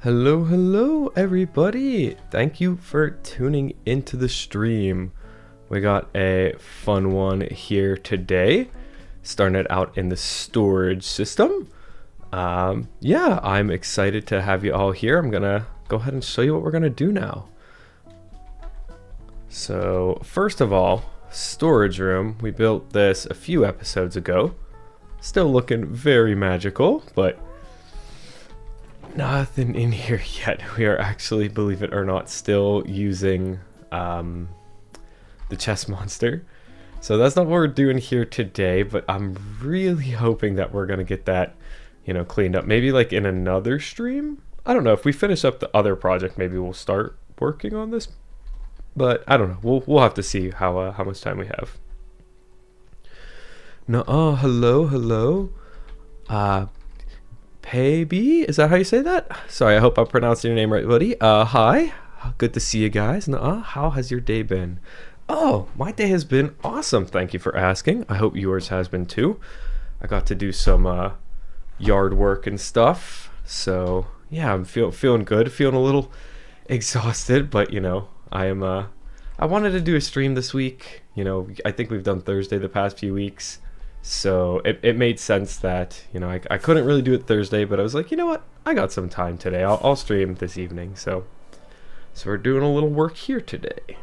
Hello, everybody. Thank you for tuning into the stream. We got a fun one here today. Starting it out in the storage system. Yeah, I'm excited to have you all here. I'm gonna go ahead and show you what we're gonna do now. So, first of all, storage room. We built this a few episodes ago. Still looking very magical, but nothing in here yet. We are actually, believe it or not, still using the chest monster. So that's not what we're doing here today, but I'm really hoping that we're gonna get that, cleaned up. Maybe like in another stream? I don't know. If we finish up the other project, maybe we'll start working on this. But I don't know. We'll have to see how much time we have. No, hello. Paybe, is that how you say that? Sorry, I hope I'm pronouncing your name right, buddy. Hi. Good to see you guys. How has your day been? Oh, my day has been awesome. Thank you for asking. I hope yours has been too. I got to do some yard work and stuff. So, yeah, I'm feeling good. Feeling a little exhausted, but, I wanted to do a stream this week. I think we've done Thursday the past few weeks. So it made sense that, I couldn't really do it Thursday, but I was like, you know what? I got some time today. I'll stream this evening. So we're doing a little work here today.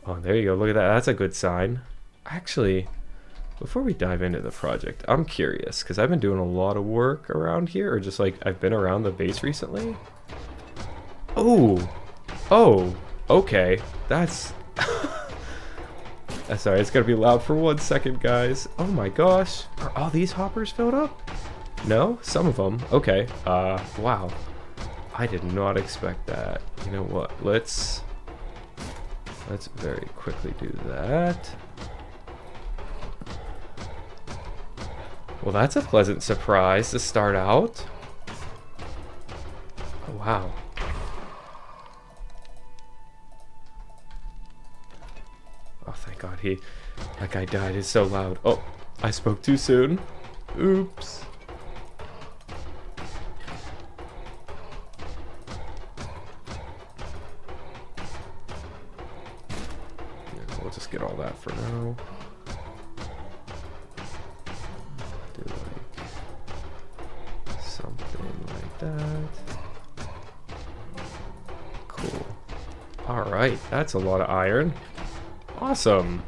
Oh, there you go. Look at that. That's a good sign. Actually, before we dive into the project, I'm curious because I've been doing a lot of work around here, or just like I've been around the base recently. Oh, okay. That's... Sorry, it's gonna be loud for 1 second, guys. Oh my gosh. Are all these hoppers filled up? No? Some of them. Okay. Wow. I did not expect that. You know what? Let's very quickly do that. Well, that's a pleasant surprise to start out. Oh, wow. Oh, thank God, that guy died. It's so loud. Oh, I spoke too soon. Oops. Yeah, we'll just get all that for now. Do like something like that. Cool. All right, that's a lot of iron. Awesome.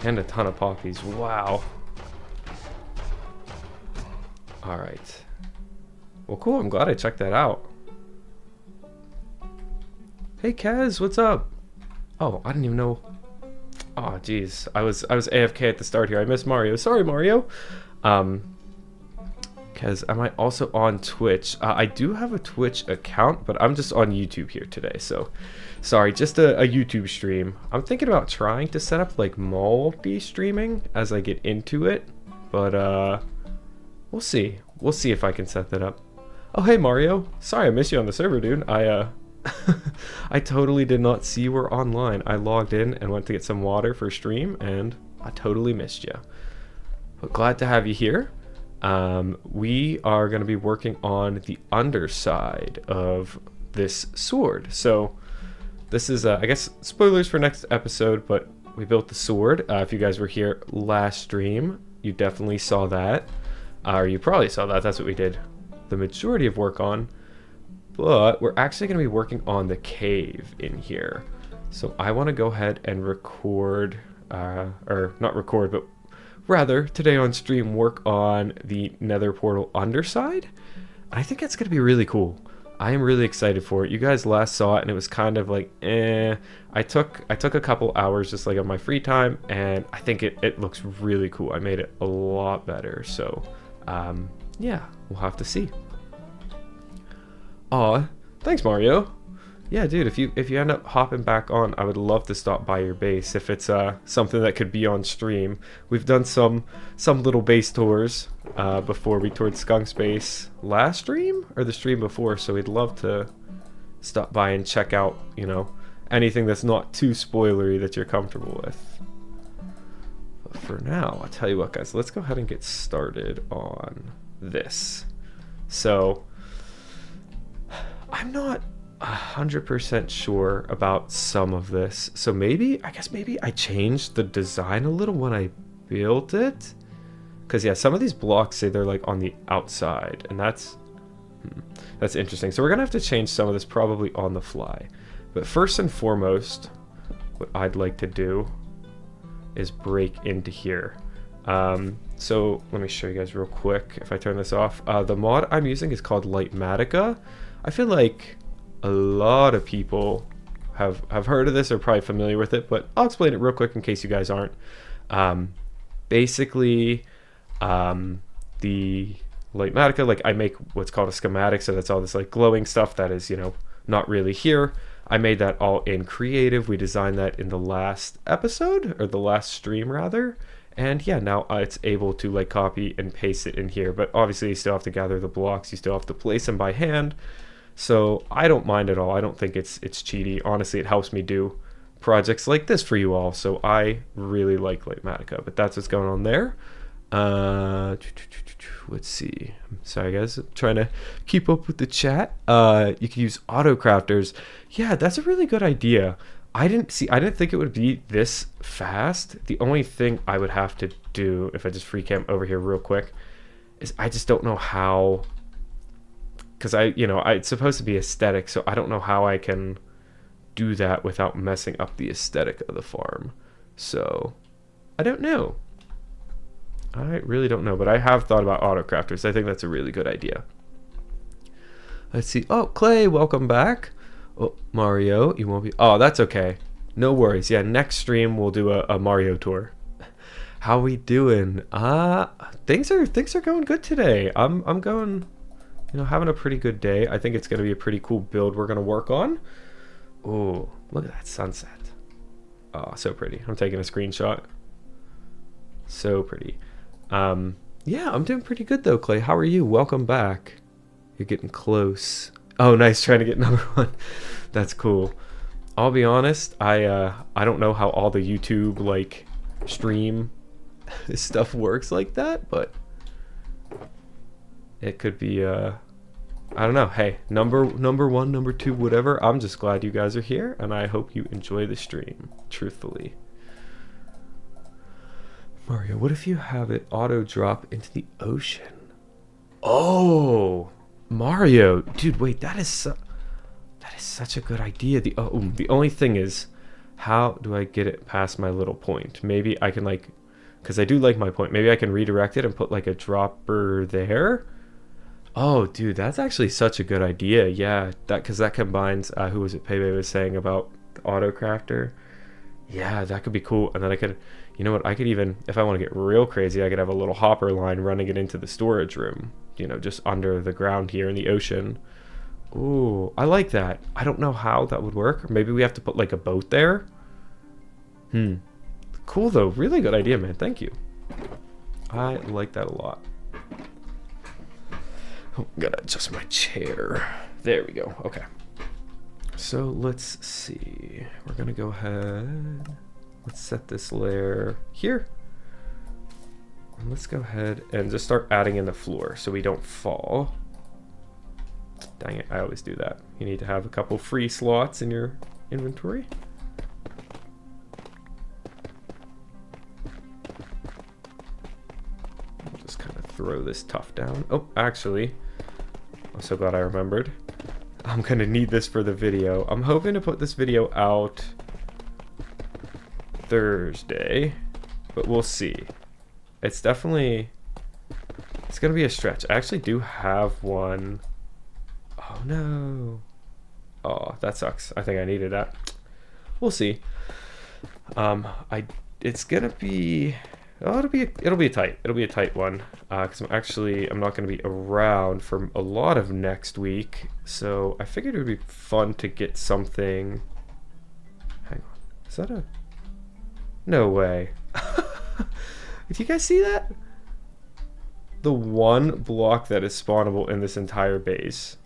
And a ton of poppies. Wow. Alright. Well, cool. I'm glad I checked that out. Hey, Kaz, what's up? Oh, I didn't even know. Oh, jeez. I was AFK at the start here. I missed Mario. Sorry, Mario. Because am I also on Twitch? I do have a Twitch account, but I'm just on YouTube here today. So, sorry, just a YouTube stream. I'm thinking about trying to set up like multi-streaming as I get into it, but we'll see. We'll see if I can set that up. Oh, hey Mario. Sorry I missed you on the server, dude. I totally did not see you were online. I logged in and went to get some water for stream, and I totally missed you. But glad to have you here. We are going to be working on the underside of this sword. So this is, I guess, spoilers for next episode, but we built the sword. If you guys were here last stream, you definitely saw that. Or you probably saw that. That's what we did the majority of work on. But we're actually going to be working on the cave in here. So I want to go ahead and record, or not record, but rather, today on stream, work on the Nether portal underside. I think that's going to be really cool. I am really excited for it. You guys last saw it, and it was kind of like, eh. I took a couple hours just like on my free time, and I think it looks really cool. I made it a lot better. So, yeah, we'll have to see. Aw, thanks, Mario. Yeah, dude, if you end up hopping back on, I would love to stop by your base if it's something that could be on stream. We've done some little base tours before. We toured Skunk's base last stream or the stream before, so we'd love to stop by and check out, anything that's not too spoilery that you're comfortable with. But for now, I'll tell you what, guys, let's go ahead and get started on this. So I'm not 100% sure about some of this. So maybe, I guess maybe I changed the design a little when I built it. Because yeah, some of these blocks say they're like on the outside, and that's interesting. So we're gonna have to change some of this probably on the fly. But first and foremost, what I'd like to do is break into here. So let me show you guys real quick if I turn this off. The mod I'm using is called Lightmatica. I feel like a lot of people have heard of this or probably familiar with it, but I'll explain it real quick in case you guys aren't. Basically, the Lightmatica, like I make what's called a schematic, so that's all this like glowing stuff that is, you know, not really here. I made that all in creative. We designed that in the last episode, or the last stream rather. And yeah, now it's able to like copy and paste it in here. But obviously you still have to gather the blocks. You still have to place them by hand. So I don't mind at all. I don't think it's cheaty. Honestly, it helps me do projects like this for you all. So I really like Lightmatica. But that's what's going on there. Let's see. Sorry guys, I'm trying to keep up with the chat. You can use auto crafters. Yeah, that's a really good idea. I didn't think it would be this fast. The only thing I would have to do, if I just free cam over here real quick, is I just don't know how, because it's supposed to be aesthetic, so I don't know how I can do that without messing up the aesthetic of the farm. So I don't know. I really don't know, but I have thought about auto crafters. I think that's a really good idea. Let's see. Oh, Clay, welcome back. Oh, Mario, you won't be. Oh, that's okay. No worries. Yeah, next stream we'll do a Mario tour. How we doing? Things are going good today. I'm going, having a pretty good day. I think it's gonna be a pretty cool build we're gonna work on. Oh, look at that sunset. Oh, so pretty. I'm taking a screenshot. So pretty. Yeah, I'm doing pretty good though, Clay. How are you? Welcome back. You're getting close. Oh, nice, trying to get another one. That's cool. I'll be honest, I don't know how all the YouTube like stream stuff works like that, but it could be I don't know. Hey, number one, number two, whatever. I'm just glad you guys are here, and I hope you enjoy the stream, truthfully. Mario, what if you have it auto drop into the ocean? Oh, Mario, dude, wait, that is such a good idea. The only thing is, how do I get it past my little point? Maybe I can like, because I do like my point. Maybe I can redirect it and put like a dropper there. Oh, dude, that's actually such a good idea. Yeah, because that combines. Who was it? Pepe was saying about the auto crafter. Yeah, that could be cool. And then I could, you know what? I could even, if I want to get real crazy, I could have a little hopper line running it into the storage room. Just under the ground here in the ocean. Ooh, I like that. I don't know how that would work. Maybe we have to put like a boat there. Cool though. Really good idea, man. Thank you. I like that a lot. Oh, gotta adjust my chair. There we go. Okay. So let's see. We're gonna go ahead. Let's set this layer here. And let's go ahead and just start adding in the floor so we don't fall. Dang it, I always do that. You need to have a couple free slots in your inventory. I'll just kind of throw this tuff down. Oh, actually, I'm so glad I remembered. I'm gonna need this for the video. I'm hoping to put this video out Thursday, but we'll see. It's definitely, it's gonna be a stretch. I actually do have one. Oh no. Oh, that sucks. I think I needed that. We'll see. It's gonna be, oh, it'll be a tight one. Because I'm not gonna be around for a lot of next week. So I figured it would be fun to get something. Hang on. Is that a? No way. Did you guys see that? The one block that is spawnable in this entire base.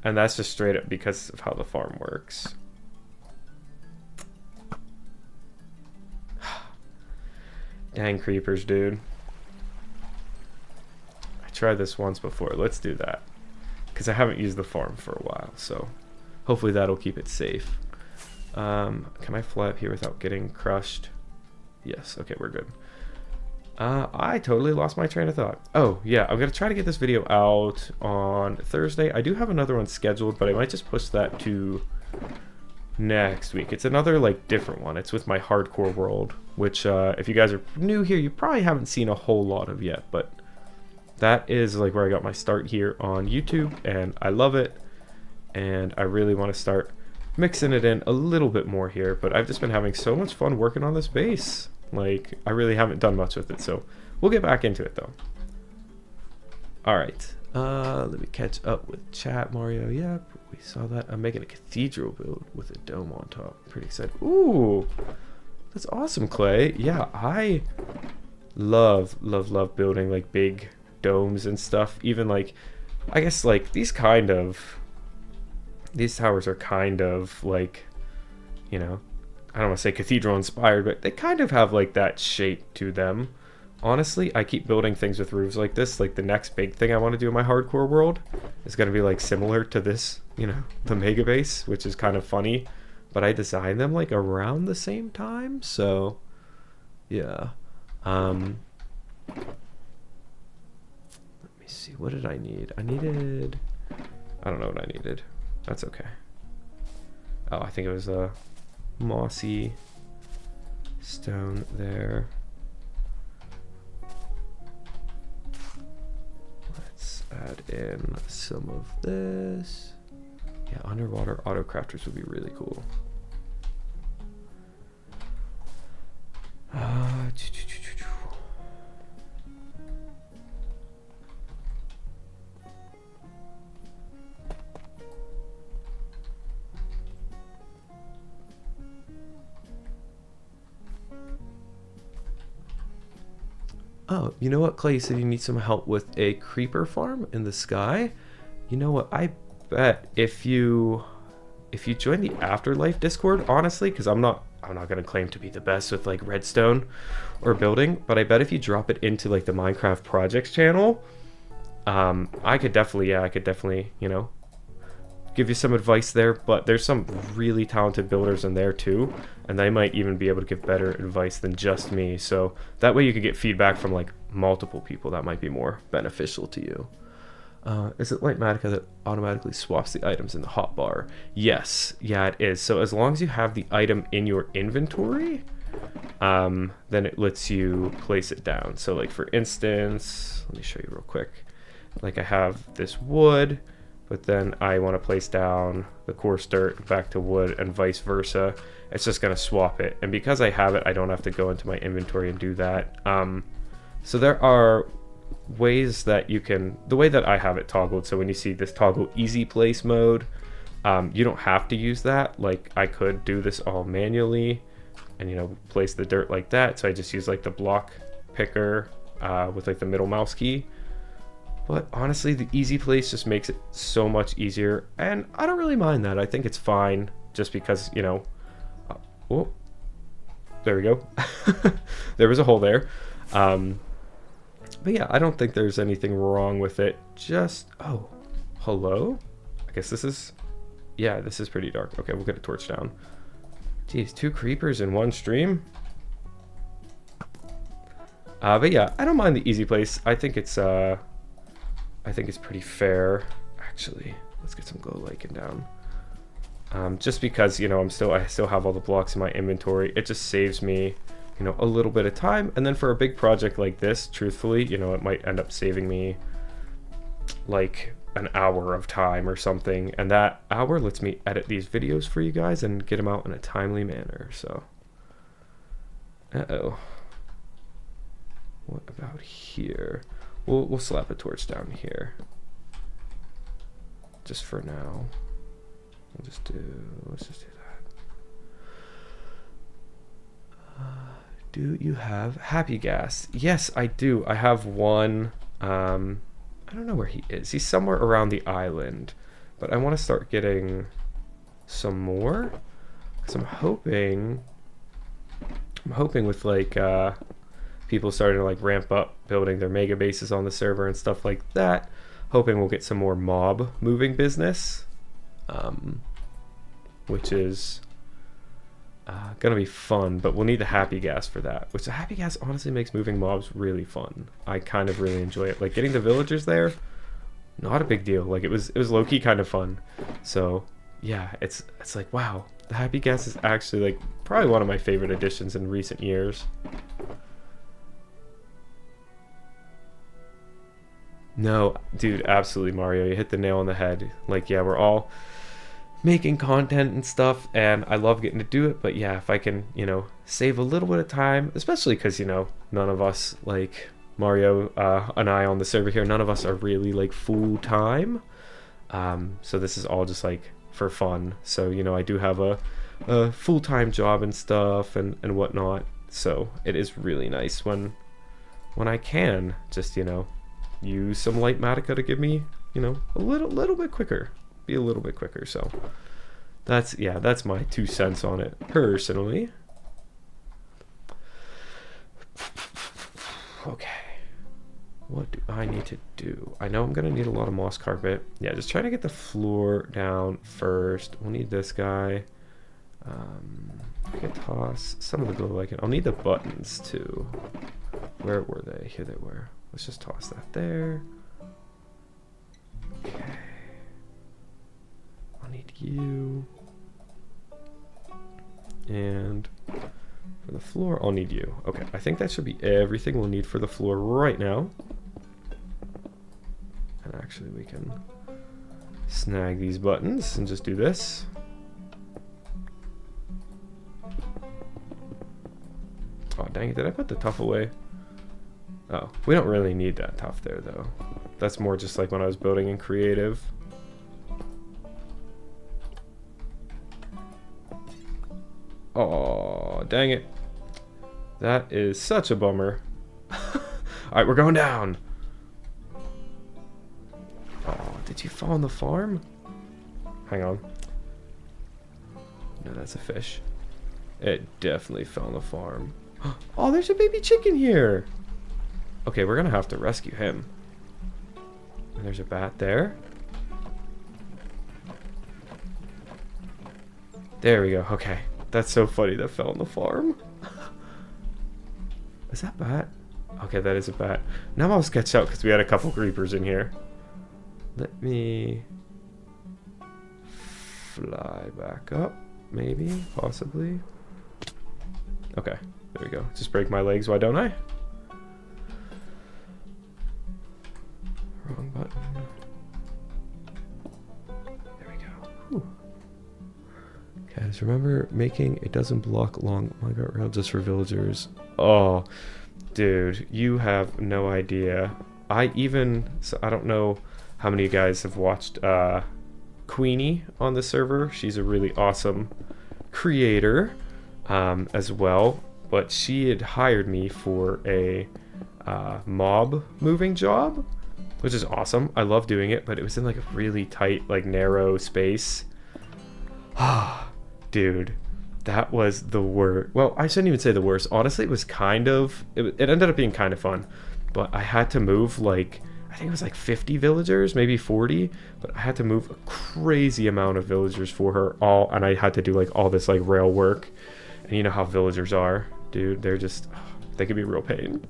And that's just straight up because of how the farm works. Dang creepers, dude. tried this once before. Let's do that. Because I haven't used the farm for a while, so hopefully that'll keep it safe. Can I fly up here without getting crushed? Yes, okay, we're good. I totally lost my train of thought. Oh, yeah, I'm going to try to get this video out on Thursday. I do have another one scheduled, but I might just push that to next week. It's another, like, different one. It's with my hardcore world, which, if you guys are new here, you probably haven't seen a whole lot of yet, but that is, like, where I got my start here on YouTube, and I love it, and I really want to start mixing it in a little bit more here, but I've just been having so much fun working on this base. Like, I really haven't done much with it, so we'll get back into it, though. Alright, let me catch up with chat, Mario. Yep, we saw that. I'm making a cathedral build with a dome on top. Pretty excited. Ooh, that's awesome, Clay. Yeah, I love building, like, big domes and stuff. Even, like, I guess, like, these towers are kind of, like, you know, I don't want to say cathedral inspired, but they kind of have, like, that shape to them. Honestly, I keep building things with roofs like this. Like, the next big thing I want to do in my hardcore world is going to be, like, similar to this, you know, the mega base, which is kind of funny. But I designed them, like, around the same time, so yeah. Let me see, what did I need? I don't know what I needed. That's okay. Oh, I think it was a mossy stone there. Let's add in some of this. Yeah, underwater auto crafters would be really cool. Oh, you know what, Clay? You said you need some help with a creeper farm in the sky. You know what? I bet if you join the Afterlife Discord, honestly, because I'm not gonna claim to be the best with, like, redstone or building, but I bet if you drop it into, like, the Minecraft projects channel, I could definitely, you know, give you some advice there. But there's some really talented builders in there too, and they might even be able to give better advice than just me, so that way you could get feedback from, like, multiple people. That might be more beneficial to you. Is it Lightmatica that automatically swaps the items in the hotbar? Yes, yeah, it is. So as long as you have the item in your inventory, then it lets you place it down. So, like, for instance, let me show you real quick. Like, I have this wood, but then I want to place down the coarse dirt back to wood and vice versa. It's just going to swap it. And because I have it, I don't have to go into my inventory and do that. So there are ways that you can, the way that I have it toggled, so when you see this toggle easy place mode, you don't have to use that. Like, I could do this all manually and, you know, place the dirt like that. So I just use, like, the block picker with, like, the middle mouse key. But honestly, the easy place just makes it so much easier, and I don't really mind that. I think it's fine, just because, you know, oh, there we go. There was a hole there. But yeah, I don't think there's anything wrong with it. Just, oh, hello? I guess this is, yeah, this is pretty dark. Okay, we'll get a torch down. Jeez, 2 creepers in one stream? But yeah, I don't mind the easy place. I think it's pretty fair. Actually, let's get some glow lichen down. Just because, you know, I still have all the blocks in my inventory. It just saves me, you know, a little bit of time. And then for a big project like this, truthfully, you know, it might end up saving me like an hour of time or something, and that hour lets me edit these videos for you guys and get them out in a timely manner. So what about here? We'll slap a torch down here just for now. Let's just do that. Do you have happy gas? Yes, I do. I have one. I don't know where he is. He's somewhere around the island, but I want to start getting some more, because I'm hoping with, like, people starting to like ramp up building their mega bases on the server and stuff like that. Hoping we'll get some more mob moving business, which is gonna be fun, but we'll need the happy gas for that, which the happy gas honestly makes moving mobs really fun. I kind of really enjoy it. Like getting the villagers there, not a big deal. Like it was low-key kind of fun. So yeah, it's like, wow, the happy gas is actually like probably one of my favorite additions in recent years. No, dude, absolutely, Mario, you hit the nail on the head. Like, yeah, we're all making content and stuff, and I love getting to do it, but yeah, if I can, you know, save a little bit of time, especially because, you know, none of us, like Mario and I on the server here, none of us are really like full-time, so this is all just like for fun. So, you know, I do have a full-time job and stuff and whatnot, so it is really nice when I can just, you know, use some light Matica to give me, you know, a little bit quicker, be a little bit quicker. So that's, yeah, that's my 2 cents on it personally. Okay, what do I need to do? I know I'm gonna need a lot of moss carpet. Yeah, just trying to get the floor down first. We'll need this guy. I can toss some of the glow like it. I'll need the buttons too. Where were they? Here they were. Let's just toss that there. Okay. I'll need you. And for the floor, I'll need you. Okay, I think that should be everything we'll need for the floor right now. And actually, we can snag these buttons and just do this. Oh, dang it, did I put the tuff away? Oh, we don't really need that tuff there, though. That's more just like when I was building in creative. Oh, dang it. That is such a bummer. Alright, we're going down. Oh, did you fall on the farm? Hang on. No, that's a fish. It definitely fell on the farm. Oh, there's a baby chicken here. Okay, we're gonna have to rescue him. And there's a bat there. There we go. Okay, that's so funny that fell on the farm. Is that bat? Okay, that is a bat. Now I'm all sketched out because we had a couple creepers in here. Let me fly back up, maybe, possibly. Okay, there we go. Just break my legs, why don't I? Wrong button. There we go. Ooh. Okay, just remember making it doesn't block long migrant rail just for villagers. Oh, dude, you have no idea. I don't know how many of you guys have watched Queenie on the server. She's a really awesome creator as well, but she had hired me for a mob moving job, which is awesome. I love doing it, but it was in like a really tight, like narrow space. Ah, dude, that was the worst. Well, I shouldn't even say the worst. Honestly, it was kind of, it ended up being kind of fun, but I had to move like, I think it was like 50 villagers, maybe 40, but I had to move a crazy amount of villagers for her all, and I had to do like all this like rail work. And you know how villagers are, dude. They're just, they can be a real pain.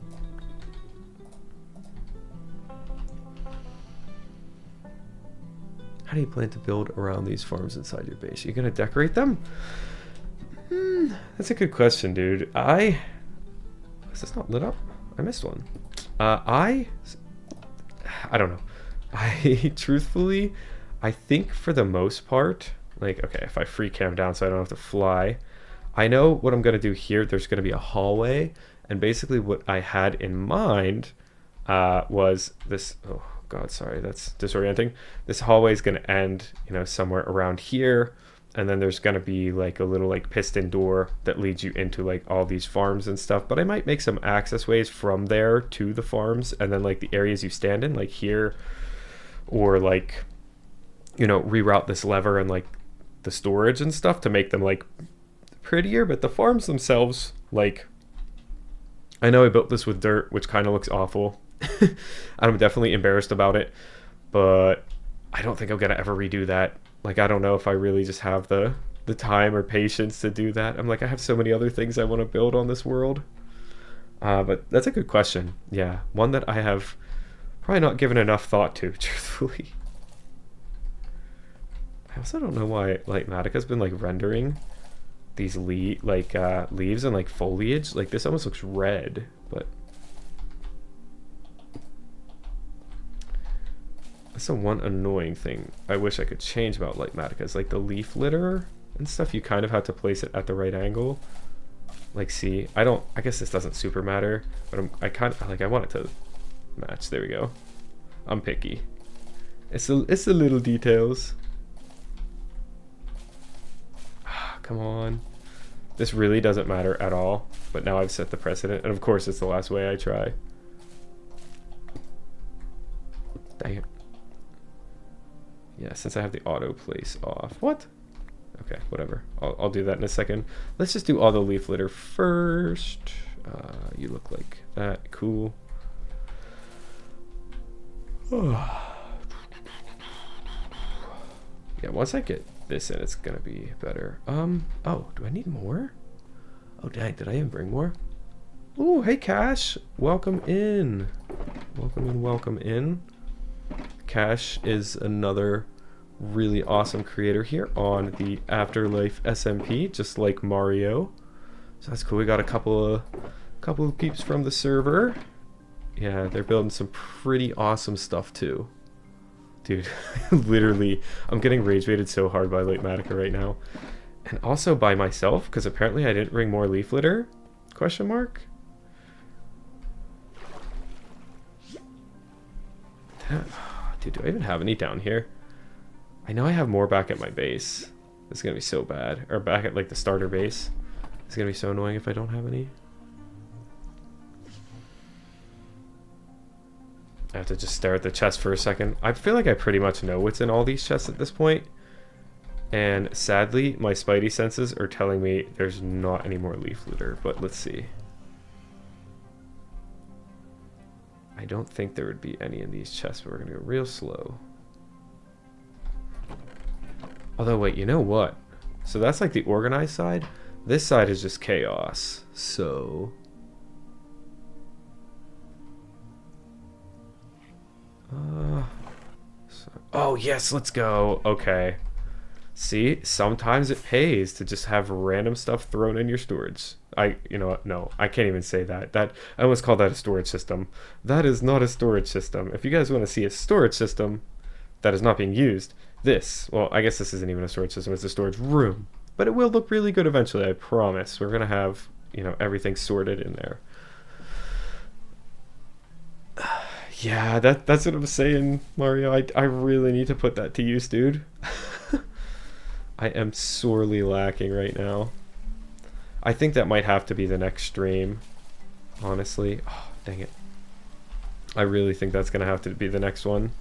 How do you plan to build around these farms inside your base? Are you gonna decorate them? That's a good question, dude. Is this not lit up? I missed one. I don't know. Truthfully, I think for the most part, like, okay, if I free cam down so I don't have to fly, I know what I'm gonna do here. There's gonna be a hallway, and basically what I had in mind was this. Oh God, sorry, that's disorienting. This hallway is gonna end, you know, somewhere around here, and then there's gonna be like a little like piston door that leads you into like all these farms and stuff. But I might make some access ways from there to the farms, and then like the areas you stand in, like here, or like, you know, reroute this lever and like the storage and stuff to make them like prettier. But the farms themselves, like, I know I built this with dirt, which kind of looks awful. I'm definitely embarrassed about it, but I don't think I'm gonna ever redo that. Like, I don't know if I really just have the time or patience to do that. I'm like, I have so many other things I want to build on this world. But that's a good question. Yeah, one that I have probably not given enough thought to, truthfully. I also don't know why like Matica's been like rendering these leaves and like foliage. Like this almost looks red, but that's the one annoying thing I wish I could change about Light Matica is like the leaf litter and stuff. You kind of have to place it at the right angle. Like, see, I guess this doesn't super matter, but I want it to match. There we go. I'm picky. It's the little details. Come on. This really doesn't matter at all, but now I've set the precedent, and of course it's the last way I try. Dang it. Yeah, since I have the auto place off. What? Okay, whatever. I'll do that in a second. Let's just do all the leaf litter first. You look like that. Cool. Yeah, once I get this in, it's gonna be better. Oh, do I need more? Oh, dang, did I even bring more? Oh, hey, Cash. Welcome in. Welcome in. Cash is another really awesome creator here on the Afterlife SMP, just like Mario. So that's cool. We got a couple of peeps from the server. Yeah, they're building some pretty awesome stuff too. Dude, literally, I'm getting rage baited so hard by Light Matica right now. And also by myself, because apparently I didn't bring more leaf litter? Question mark? Dude, do I even have any down here? I know I have more back at my base. This is gonna be so bad. Or back at like the starter base. It's gonna be so annoying if I don't have any. I have to just stare at the chest for a second. I feel like I pretty much know what's in all these chests at this point. And sadly, my spidey senses are telling me there's not any more leaf litter, but let's see. I don't think there would be any in these chests, but we're gonna go real slow. Although, wait, you know what? So that's like the organized side. This side is just chaos. So... oh, yes, let's go. Okay. See, sometimes it pays to just have random stuff thrown in your storage. You know what? No, I can't even say that. I almost call that a storage system. That is not a storage system. If you guys want to see a storage system that is not being used, well, I guess this isn't even a storage system, it's a storage room. But it will look really good eventually, I promise. We're going to have, you know, everything sorted in there. Yeah, that's what I'm saying, Mario. I really need to put that to use, dude. I am sorely lacking right now. I think that might have to be the next stream, honestly. Oh, dang it. I really think that's going to have to be the next one.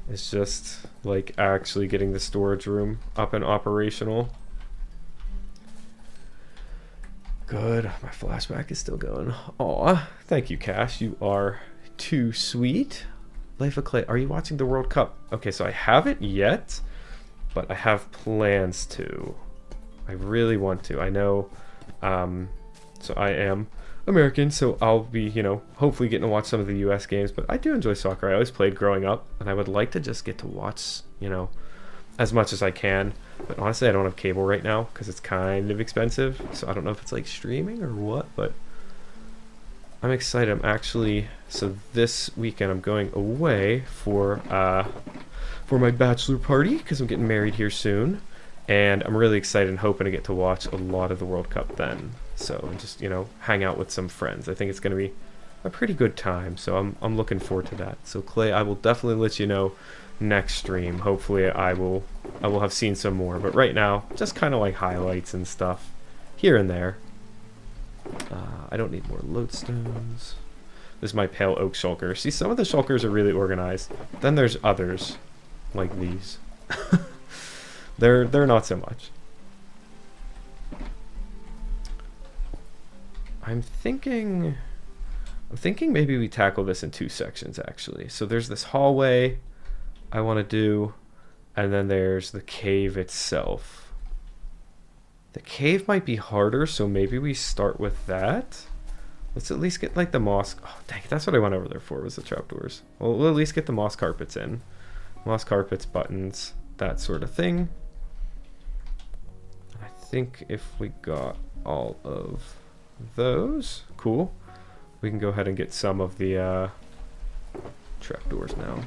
It's just, like, actually getting the storage room up and operational. Good. My flashback is still going. Aw, thank you, Cash. You are too sweet. Life of Clay, are you watching the World Cup? Okay, so I haven't yet, but I have plans to. I really want to. I know, so I am American, so I'll be, you know, hopefully getting to watch some of the US games, but I do enjoy soccer. I always played growing up, and I would like to just get to watch, you know, as much as I can. But honestly, I don't have cable right now because it's kind of expensive, so I don't know if it's like streaming or what, but I'm excited. I'm actually, so this weekend I'm going away for my bachelor party because I'm getting married here soon, and I'm really excited and hoping to get to watch a lot of the World Cup then. So and just, you know, hang out with some friends. I think it's going to be a pretty good time, so I'm looking forward to that. So Clay, I will definitely let you know next stream. Hopefully I will have seen some more, but right now just kind of like highlights and stuff here and there. I don't need more lodestones. This is my pale oak shulker. See, some of the shulkers are really organized. Then there's others like these. they're not so much. I'm thinking maybe we tackle this in 2 sections actually. So there's this hallway I want to do, and then there's the cave itself. The cave might be harder, so maybe we start with that. Let's at least get like the moss. Oh, dang it, that's what I went over there for, was the trapdoors. Well, we'll at least get the moss carpets in. Moss carpets, buttons, that sort of thing. I think if we got all of those, cool. We can go ahead and get some of the trapdoors now.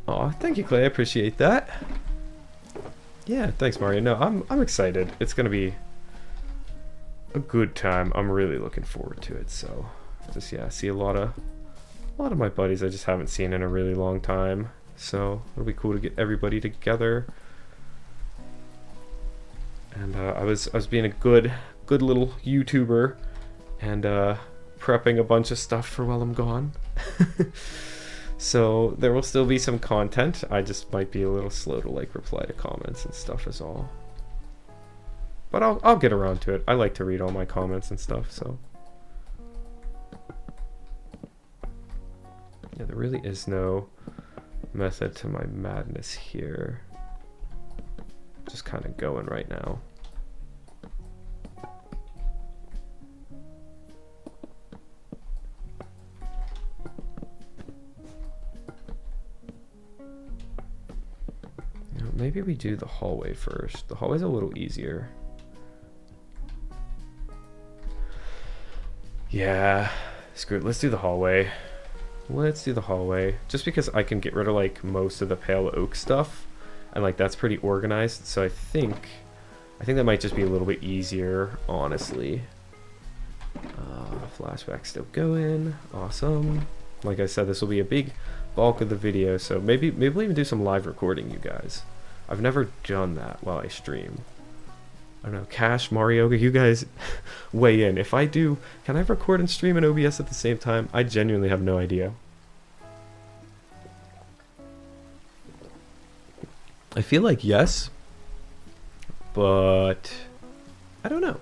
Aw, thank you, Clay. I appreciate that. Yeah, thanks, Mario. No, I'm excited. It's gonna be a good time. I'm really looking forward to it. So, just yeah, see a lot of my buddies I just haven't seen in a really long time. So it'll be cool to get everybody together. And I was being a good little YouTuber and prepping a bunch of stuff for while I'm gone. So there will still be some content. I just might be a little slow to like reply to comments and stuff is all. But I'll get around to it. I like to read all my comments and stuff, so. Yeah, there really is no method to my madness here. Just kind of going right now. Maybe we do the hallway first. The hallway's a little easier. Yeah, screw it. Let's do the hallway. Let's do the hallway. Just because I can get rid of like most of the pale oak stuff, and like that's pretty organized. So I think that might just be a little bit easier, honestly. Flashback still going. Awesome. Like I said, this will be a big bulk of the video. So maybe we'll even do some live recording, you guys. I've never done that while I stream. I don't know, Cash, Mario, you guys weigh in. If I do, can I record and stream in OBS at the same time? I genuinely have no idea. I feel like yes, but I don't know.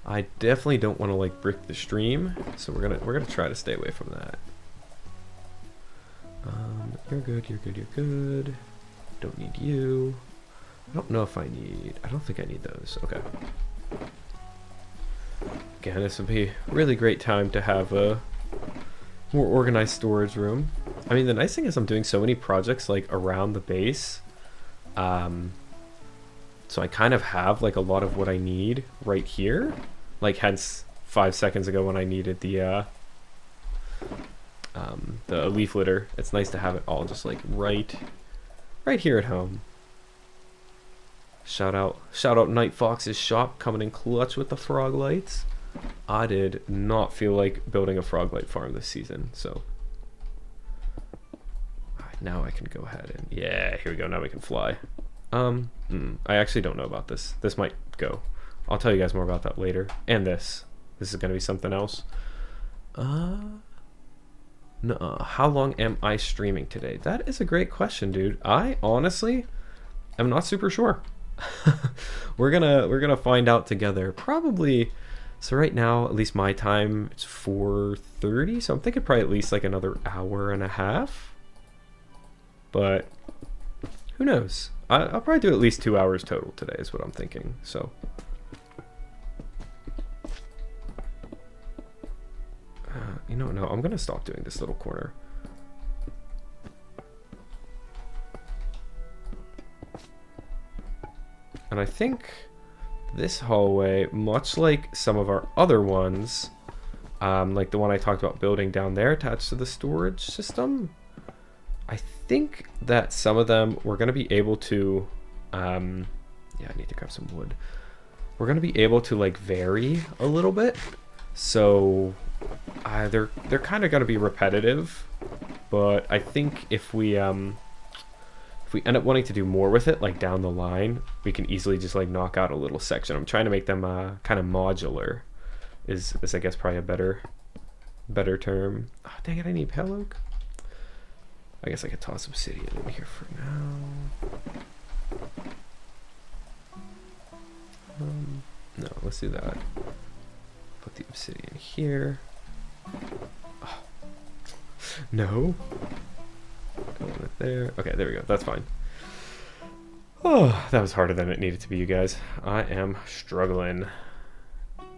I definitely don't want to like brick the stream, so we're gonna try to stay away from that. You're good, you're good, you're good. Don't need you. I don't know if I don't think I need those. Okay. Again, this would be a really great time to have a more organized storage room. I mean, the nice thing is I'm doing so many projects like around the base. So I kind of have like a lot of what I need right here. Like hence 5 seconds ago when I needed the leaf litter. It's nice to have it all just like right here at home. Shout out Night Fox's shop coming in clutch with the frog lights. I did not feel like building a frog light farm this season, so now I can go ahead and yeah, here we go. Now we can fly. I actually don't know about this. This might go. I'll tell you guys more about that later. And this is gonna be something else. No, how long am I streaming today? That is a great question, dude. I honestly am not super sure. We're gonna find out together. Probably. So right now, at least my time, it's 4:30. So I'm thinking probably at least like another hour and a half. But who knows? I'll probably do at least 2 hours total today is what I'm thinking. So. You know, no, I'm gonna stop doing this little corner. And I think this hallway, much like some of our other ones, like the one I talked about building down there attached to the storage system, I think that some of them we're gonna be able to, yeah, I need to grab some wood. We're gonna be able to like vary a little bit. So they're kind of gonna be repetitive, but I think if we end up wanting to do more with it, like down the line, we can easily just like knock out a little section. I'm trying to make them kind of modular, is I guess probably a better term. Oh, dang it, I need pale oak. I guess I could toss obsidian in here for now. No, let's do that. Put the obsidian here. Oh. No. Go with there. Okay, there we go. That's fine. Oh, that was harder than it needed to be, you guys. I am struggling.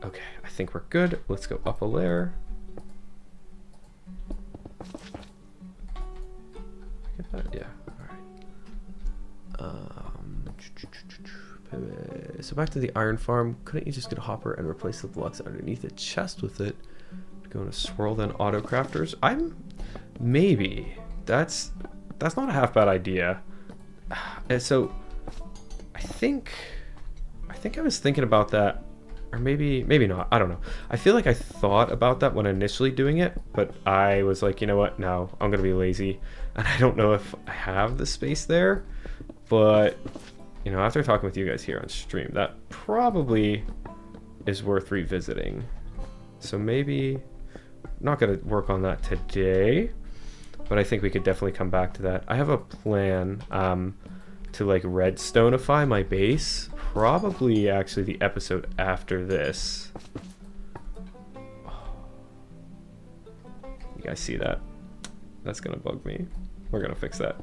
Okay, I think we're good. Let's go up a layer. Get that? Yeah. All right. So back to the iron farm. Couldn't you just get a hopper and replace the blocks underneath the chest with it? Going to swirl then auto crafters. Maybe that's not a half bad idea. And so I think I was thinking about that, or maybe not. I don't know. I feel like I thought about that when initially doing it, but I was like, you know what? No, I'm gonna be lazy, and I don't know if I have the space there. But you know, after talking with you guys here on stream, that probably is worth revisiting. So maybe not gonna work on that today, but I think we could definitely come back to that. I have a plan to like redstoneify my base, probably actually the episode after this. You guys see that? That's gonna bug me. We're gonna fix that.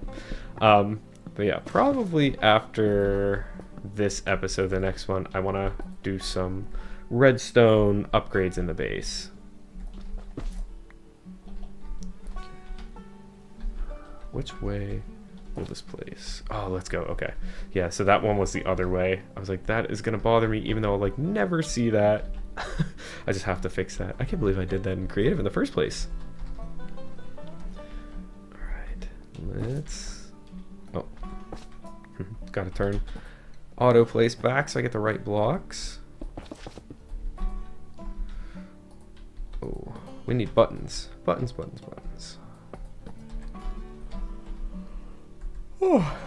But yeah, probably after this episode, the next one, I want to do some redstone upgrades in the base. Which way will this place? Oh, let's go. Okay. Yeah, so that one was the other way. I was like, that is going to bother me, even though I'll like never see that. I just have to fix that. I can't believe I did that in creative in the first place. All right. Let's... Oh. Got to turn auto place back so I get the right blocks. Oh, we need buttons. Buttons. Oh,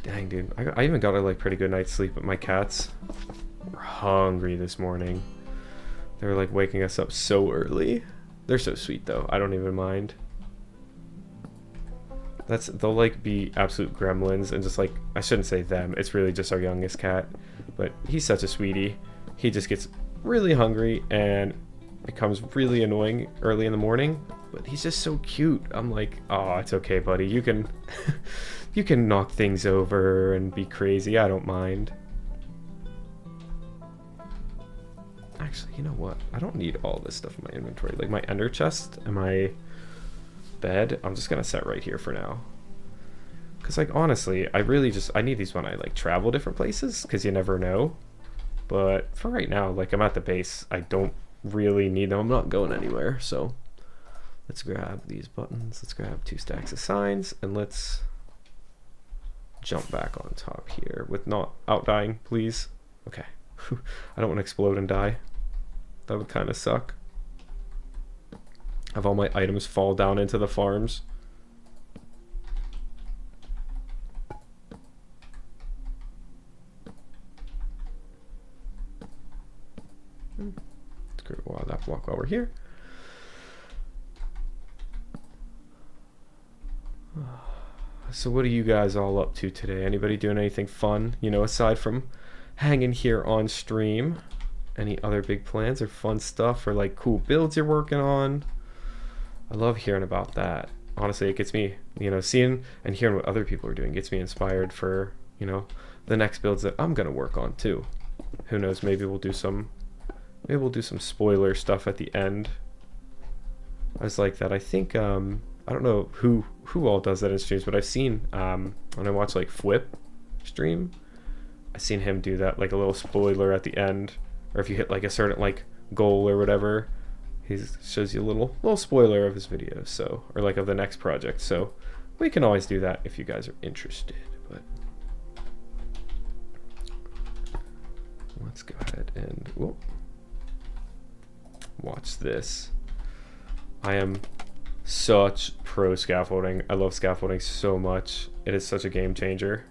dang, dude. I even got a like pretty good night's sleep, but my cats were hungry this morning. They were like waking us up so early. They're so sweet though. I don't even mind. They'll like be absolute gremlins and just like, I shouldn't say them, it's really just our youngest cat, but he's such a sweetie. He just gets really hungry and becomes really annoying early in the morning, but he's just so cute. I'm like, oh, it's okay, buddy. You can you can knock things over and be crazy. I don't mind. Actually, you know what? I don't need all this stuff in my inventory. Like my ender chest and my bed, I'm just gonna set right here for now. Cause like honestly, I need these when I like travel different places, cause you never know. But for right now, like I'm at the base, I don't really need them. I'm not going anywhere. So let's grab these buttons. Let's grab 2 stacks of signs, and let's jump back on top here with not outdying, please. Okay. I don't want to explode and die. That would kind of suck. Have all my items fall down into the farms. Let's go that block while we're here. So what are you guys all up to today? Anybody doing anything fun, you know, aside from hanging here on stream? Any other big plans or fun stuff, or like cool builds you're working on? I love hearing about that. Honestly, it gets me, you know, seeing and hearing what other people are doing gets me inspired for, you know, the next builds that I'm gonna work on too. Who knows, maybe we'll do some spoiler stuff at the end. I was like that. I think I don't know who all does that in streams, but I've seen when I watch like Fwip stream, I've seen him do that, like a little spoiler at the end, or if you hit like a certain like goal or whatever, he shows you a little spoiler of his video, so, or like of the next project. So we can always do that if you guys are interested. But let's go ahead and watch this. I am such pro scaffolding. I love scaffolding so much. It is such a game changer.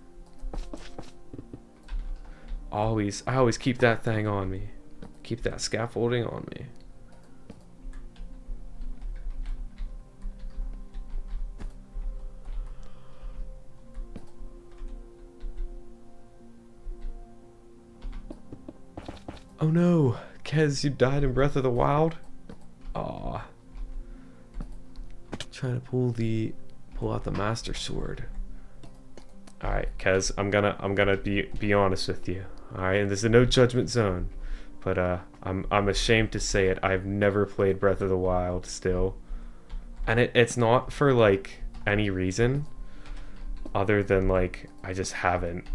I always keep that thing on me. Keep that scaffolding on me. Oh no, Kez, you died in Breath of the Wild? Aw. Trying to pull out the Master Sword. Alright, Kez, I'm gonna be honest with you. Alright, and this is a no judgment zone. But I'm ashamed to say it, I've never played Breath of the Wild still. And it's not for like any reason other than like I just haven't.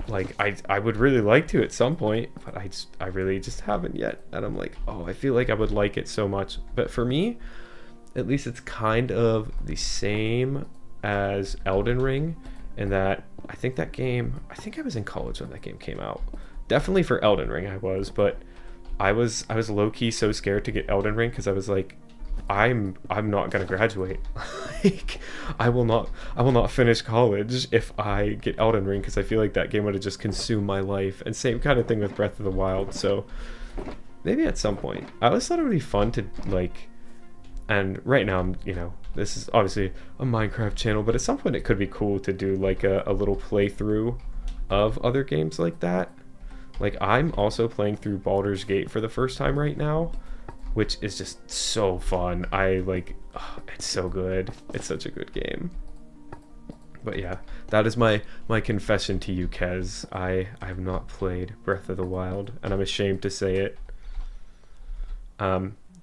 Like I would really like to at some point, but I really just haven't yet. And I'm like, oh, I feel like I would like it so much. But for me, at least it's kind of the same as Elden Ring in that I think I was in college when that game came out. Definitely for Elden Ring I was, but I was low-key so scared to get Elden Ring because I was like, I'm not gonna graduate. Like, I will not finish college if I get Elden Ring because I feel like that game would have just consumed my life. And same kind of thing with Breath of the Wild. So maybe at some point. I always thought it would be fun to like, and right now I'm, this is obviously a Minecraft channel, but at some point it could be cool to do like a little playthrough of other games like that. Like I'm also playing through Baldur's Gate for the first time right now, which is just so fun. It's so good. It's such a good game. But yeah, that is my confession to you, Kez. I have not played Breath of the Wild, and I'm ashamed to say it.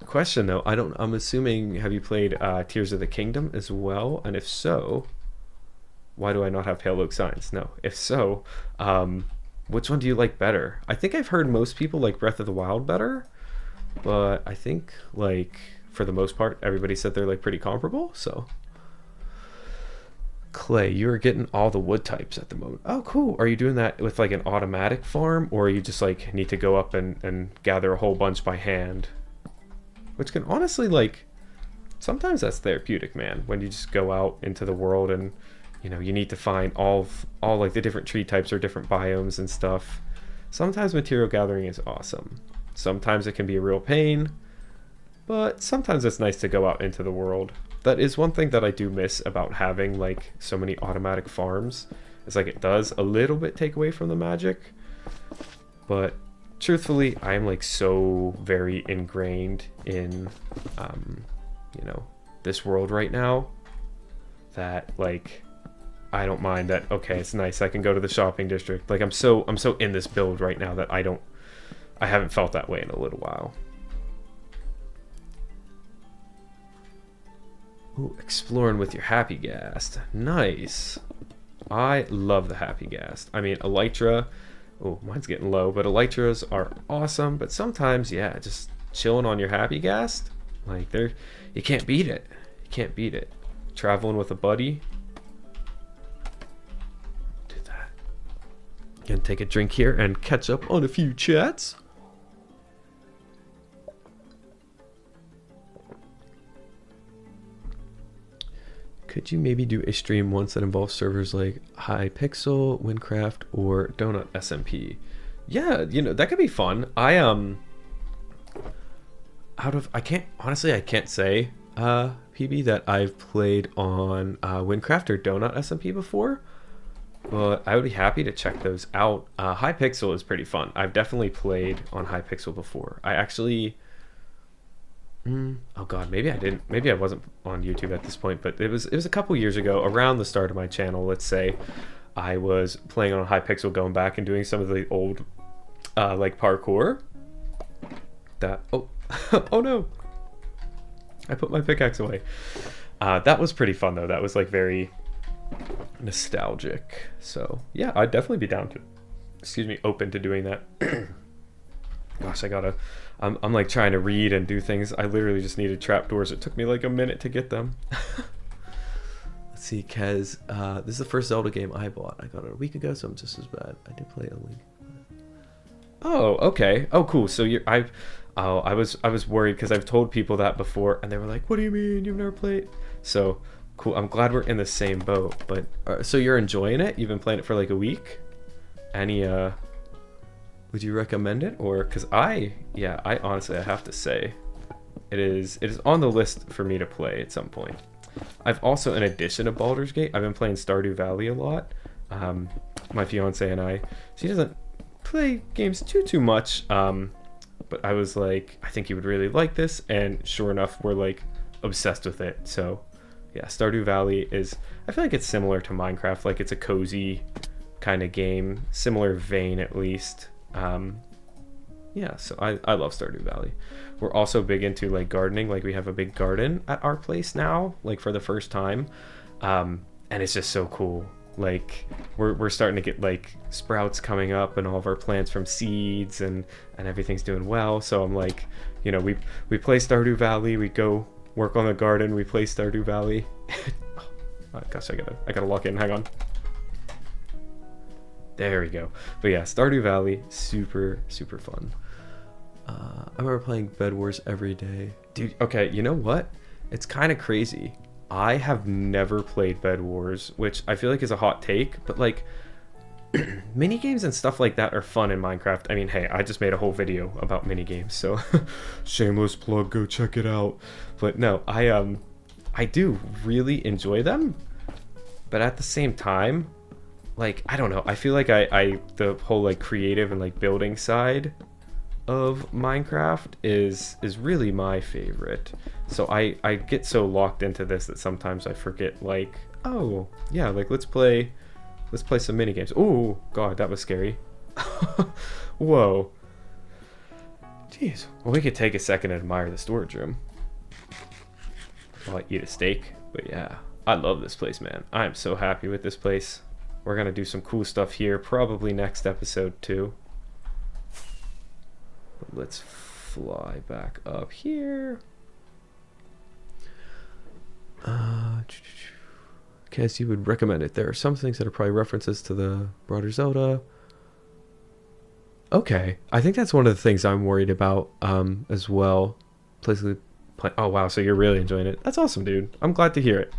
Question though, I'm assuming, have you played Tears of the Kingdom as well? And if so, why do I not have Pale Oak Signs? No. If so, which one do you like better? I think I've heard most people like Breath of the Wild better, but I think like for the most part everybody said they're like pretty comparable. So Clay, you're getting all the wood types at the moment. Oh cool. Are you doing that with like an automatic farm, or you just like need to go up and gather a whole bunch by hand? Which can honestly, like, sometimes that's therapeutic, man, when you just go out into the world and you need to find all like the different tree types or different biomes and stuff. Sometimes material gathering is awesome. Sometimes it can be a real pain, but sometimes it's nice to go out into the world. That is one thing that I do miss about having like so many automatic farms. It's like it does a little bit take away from the magic, but truthfully, I am like so very ingrained in this world right now that like I don't mind that. Okay, it's nice, I can go to the shopping district. Like I'm so in this build right now that I haven't felt that way in a little while. Ooh, exploring with your happy ghast. Nice. I love the happy ghast. I mean, elytra. Oh, mine's getting low, but elytras are awesome. But sometimes, yeah, just chilling on your happy ghast, like you can't beat it. You can't beat it. Traveling with a buddy. Do that. Gonna take a drink here and catch up on a few chats. Could you maybe do a stream once that involves servers like Hypixel, Windcraft, or Donut SMP? Yeah, that could be fun. I can't say PB that I've played on Windcraft or Donut SMP before, but I would be happy to check those out. Hypixel is pretty fun. I've definitely played on Hypixel before. I actually oh god, maybe I didn't. Maybe I wasn't on YouTube at this point, but it was a couple years ago, around the start of my channel, let's say. I was playing on Hypixel, going back and doing some of the old like parkour. Oh no. I put my pickaxe away. That was pretty fun though. That was like very nostalgic. So, yeah, I'd definitely be down to open to doing that. Gosh, I'm like trying to read and do things. I literally just needed trapdoors. It took me like a minute to get them. Let's see, Kez. This is the first Zelda game I bought. I got it a week ago, so I'm just as bad. I did play a Link. Oh, okay. Oh, cool. So I was worried because I've told people that before, and they were like, "What do you mean you've never played?" So cool. I'm glad we're in the same boat. But so you're enjoying it? You've been playing it for like a week. Any would you recommend it? Or because I honestly, I have to say it is on the list for me to play at some point. I've also, in addition to Baldur's Gate, I've been playing Stardew Valley a lot. My fiance and I, she doesn't play games too much. But I was like, I think you would really like this, and sure enough, we're like obsessed with it. So yeah, Stardew Valley is, I feel like it's similar to Minecraft. Like it's a cozy kind of game, similar vein at least. Yeah, so I love Stardew Valley. We're also big into like gardening. Like we have a big garden at our place now, like for the first time, and it's just so cool. Like we're starting to get like sprouts coming up and all of our plants from seeds, and everything's doing well. So I'm like, you know, we play Stardew Valley, we go work on the garden, we play Stardew Valley. Oh gosh, I gotta lock in, hang on. There we go. But yeah, Stardew Valley, super fun. I remember playing Bed Wars every day. Dude, okay, you know what? It's kind of crazy. I have never played Bed Wars, which I feel like is a hot take, but like mini games and stuff like that are fun in Minecraft. I mean, hey, I just made a whole video about mini games, so shameless plug, go check it out. But no, I do really enjoy them, but at the same time, like I don't know, I feel like I the whole like creative and like building side of Minecraft is really my favorite. So I get so locked into this that sometimes I forget, like, oh yeah, like let's play some mini games. Oh god, that was scary. Whoa. Jeez. Well, we could take a second and admire the storage room while I eat a steak. But yeah, I love this place, man. I am so happy with this place. We're gonna do some cool stuff here, probably next episode too. But let's fly back up here. Guess you would recommend it. There are some things that are probably references to the broader Zelda. Okay, I think that's one of the things I'm worried about as well. Oh wow, so you're really enjoying it. That's awesome, dude. I'm glad to hear it.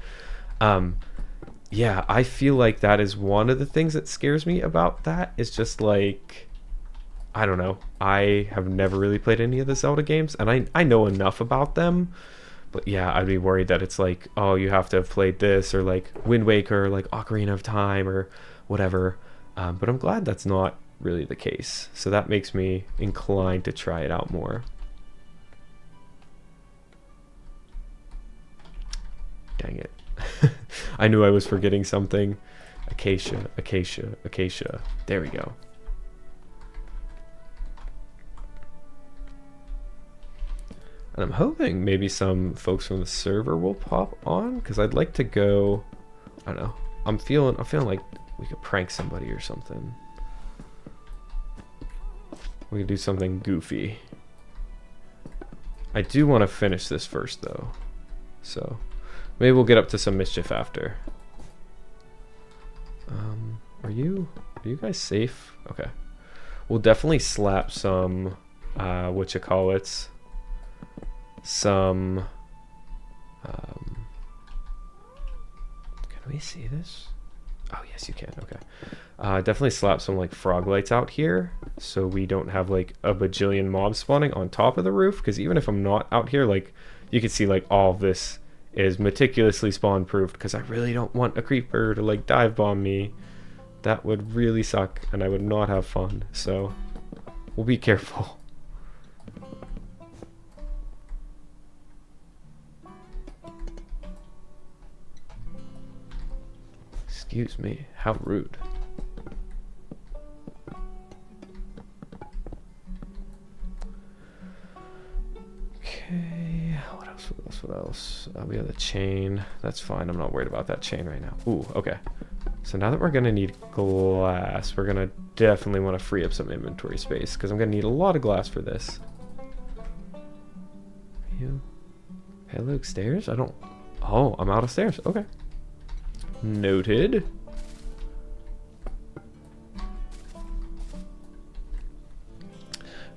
Yeah, I feel like that is one of the things that scares me about that, is just like, I don't know. I have never really played any of the Zelda games, and I know enough about them. But yeah, I'd be worried that it's like, oh, you have to have played this, or like Wind Waker, or like Ocarina of Time, or whatever. But I'm glad that's not really the case. So that makes me inclined to try it out more. Dang it. I knew I was forgetting something. Acacia, acacia, acacia. There we go. And I'm hoping maybe some folks from the server will pop on, because I'd like to go, I don't know. I'm feeling like we could prank somebody or something. We could do something goofy. I do want to finish this first though. So maybe we'll get up to some mischief after. Are you guys safe? Okay. We'll definitely slap some whatchamacallits. Some can we see this? Oh yes, you can. Okay. Definitely slap some like frog lights out here, so we don't have like a bajillion mobs spawning on top of the roof, because even if I'm not out here, like you can see like all of this is meticulously spawn proofed, because I really don't want a creeper to like dive bomb me. That would really suck, and I would not have fun. So we'll be careful. Excuse me, how rude. Okay, what else? We have the chain. That's fine, I'm not worried about that chain right now. Ooh, okay. So now that we're gonna need glass, we're gonna definitely want to free up some inventory space, because I'm gonna need a lot of glass for this. You? Hello, stairs? I don't... Oh, I'm out of stairs. Okay. Noted.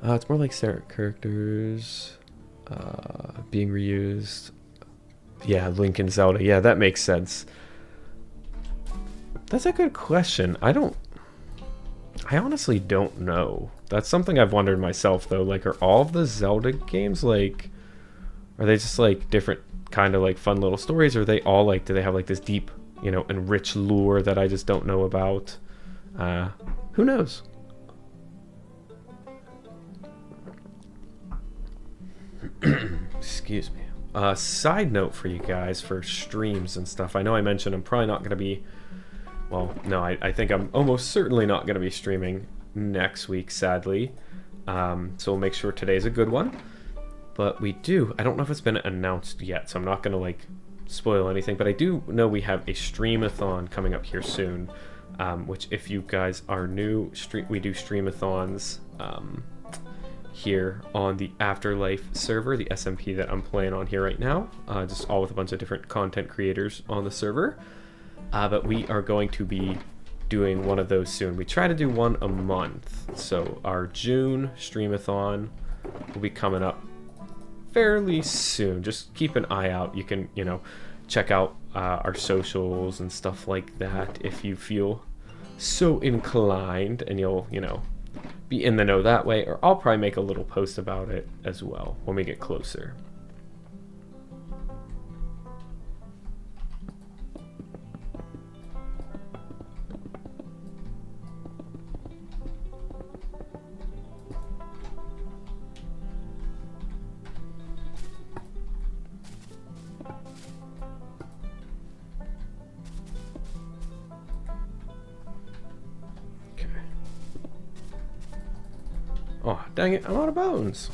It's more like characters being reused. Yeah, Link and Zelda. Yeah, that makes sense. That's a good question. I honestly don't know. That's something I've wondered myself though. Like, are all of the Zelda games like, are they just like different kind of like fun little stories, or are they all like, do they have like this deep, you know, and rich lore that I just don't know about? Who knows? Excuse me. Side note for you guys for streams and stuff. I know I mentioned I'm probably not going to be... Well, no, I think I'm almost certainly not going to be streaming next week, sadly. So we'll make sure today's a good one. But we do... I don't know if it's been announced yet, so I'm not going to, like, spoil anything. But I do know we have a streamathon coming up here soon. Which, if you guys are new, we do streamathons... here on the Afterlife server, the SMP that I'm playing on here right now, just all with a bunch of different content creators on the server. But we are going to be doing one of those soon. We try to do one a month, so our June streamathon will be coming up fairly soon. Just keep an eye out. You can, you know, check out our socials and stuff like that if you feel so inclined, and you'll, you know, be in the know that way, or I'll probably make a little post about it as well when we get closer. Oh, dang it, I'm out of bones.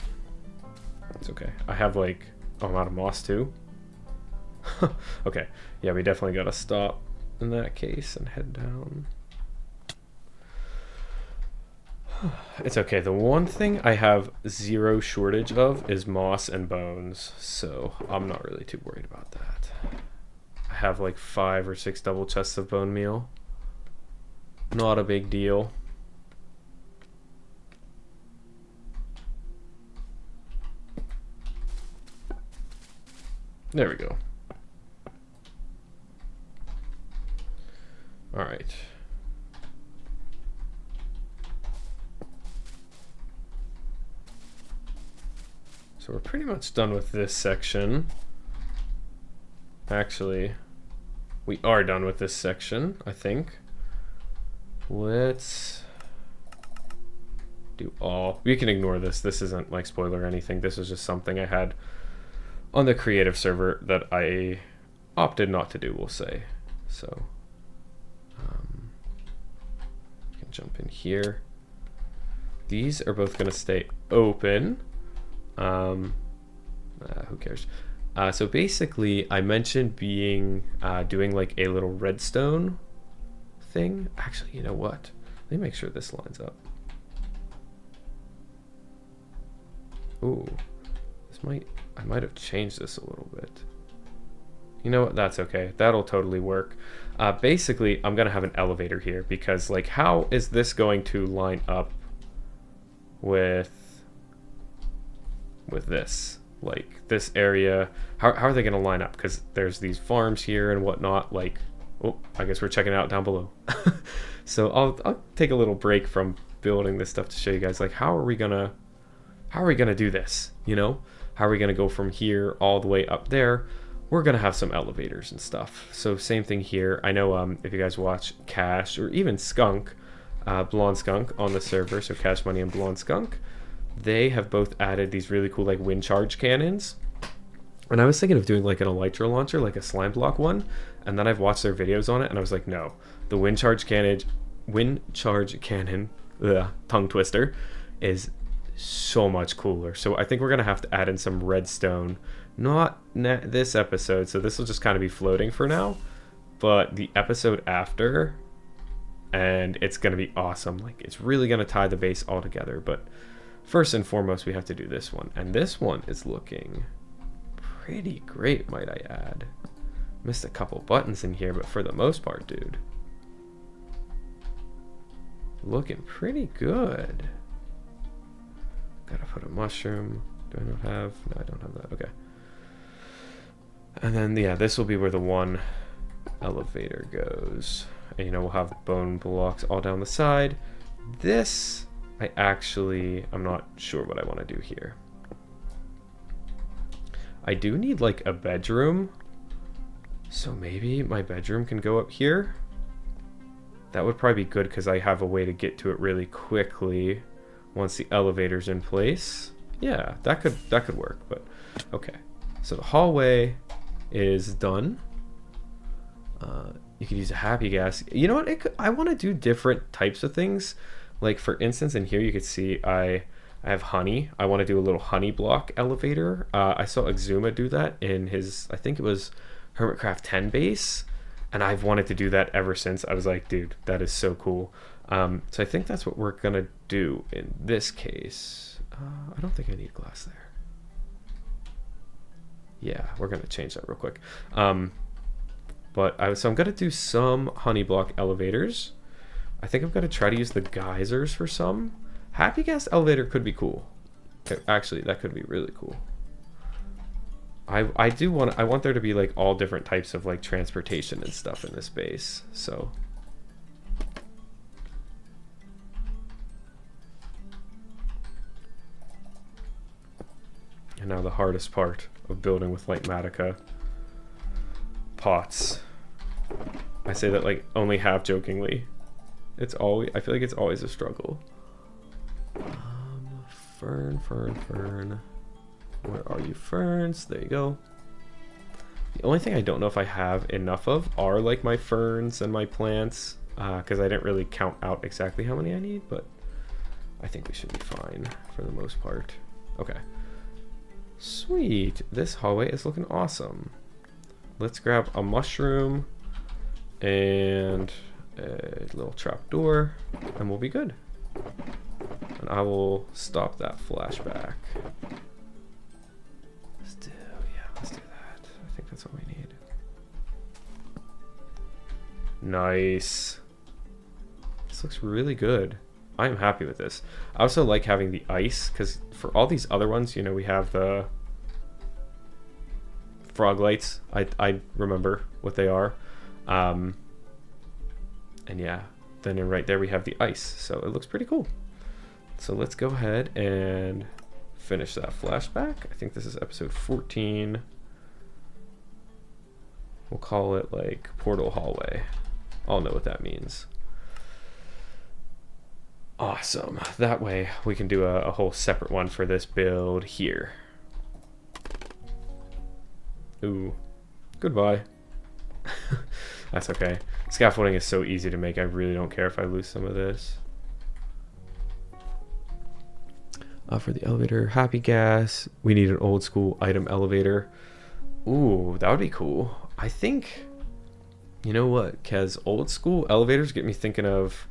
It's okay. I have like... Oh, I'm out of moss too? Okay. Yeah, we definitely gotta stop in that case and head down. It's okay. The one thing I have zero shortage of is moss and bones, so I'm not really too worried about that. I have like 5 or 6 double chests of bone meal. Not a big deal. There we go. All right. So we're pretty much done with this section. Actually, we are done with this section, I think. Let's do all. We can ignore this. This isn't like spoiler or anything. This is just something I had on the creative server that I opted not to do, we'll say. So, you can jump in here. These are both going to stay open. Who cares? So basically, I mentioned doing like a little redstone thing. Actually, you know what? Let me make sure this lines up. Ooh, I might have changed this a little bit. You know what? That's okay. That'll totally work. Basically, I'm going to have an elevator here because, like, how is this going to line up with this? Like, this area, how are they going to line up? Because there's these farms here and whatnot. Like, oh, I guess we're checking it out down below. So I'll take a little break from building this stuff to show you guys, like, how are we gonna do this? You know, how are we gonna go from here all the way up there? We're gonna have some elevators and stuff. So same thing here. I know if you guys watch Cash or even Skunk, Blonde Skunk on the server, so Cash Money and Blonde Skunk, they have both added these really cool like wind charge cannons. And I was thinking of doing like an elytra launcher, like a slime block one, and then I've watched their videos on it and I was like, no, the wind charge cannon, tongue twister, is so much cooler. So I think we're gonna have to add in some redstone, not this episode, so this will just kind of be floating for now, but the episode after, and it's gonna be awesome. Like, it's really gonna tie the base all together. But first and foremost, we have to do this one, and this one is looking pretty great, might I add. Missed a couple buttons in here, but for the most part, dude, looking pretty good. Gotta put a mushroom. Do I not have? No, I don't have that. Okay. And then, yeah, this will be where the one elevator goes. And, you know, we'll have bone blocks all down the side. This, I'm not sure what I want to do here. I do need, like, a bedroom. So maybe my bedroom can go up here. That would probably be good because I have a way to get to it really quickly once the elevator's in place. Yeah, that could work, but okay. So the hallway is done. You could use a happy gas. You know what? I want to do different types of things. Like for instance, in here you could see I have honey. I want to do a little honey block elevator. I saw Exuma do that in his, I think it was Hermitcraft 10 base, and I've wanted to do that ever since. I was like, dude, that is so cool. So I think that's what we're gonna do in this case. I don't think I need glass there. Yeah, we're gonna change that real quick. So I'm gonna do some honey block elevators. I think I'm gonna try to use the geysers for some. Happy gas elevator could be cool. Actually, that could be really cool. I want there to be like all different types of like transportation and stuff in this base. So and now the hardest part of building with like Matica. Pots. I say that like only half jokingly. I feel like it's always a struggle. Fern. Where are you, ferns? There you go. The only thing I don't know if I have enough of are like my ferns and my plants, because I didn't really count out exactly how many I need, but I think we should be fine for the most part. Okay. Sweet. This hallway is looking awesome. Let's grab a mushroom and a little trapdoor, and we'll be good. And I will stop that flashback. Let's do that. I think that's all we need. Nice. This looks really good. I am happy with this. I also like having the ice, because for all these other ones, you know, we have the frog lights. I remember what they are. And yeah, then right there we have the ice. So it looks pretty cool. So let's go ahead and finish that flashback. I think this is episode 14. We'll call it like Portal Hallway. I'll know what that means. Awesome. That way we can do a whole separate one for this build here. Ooh. Goodbye. That's okay. Scaffolding is so easy to make. I really don't care if I lose some of this. For the elevator, happy gas. We need an old school item elevator. Ooh, that would be cool. I think, you know what, Kez, old school elevators get me thinking of,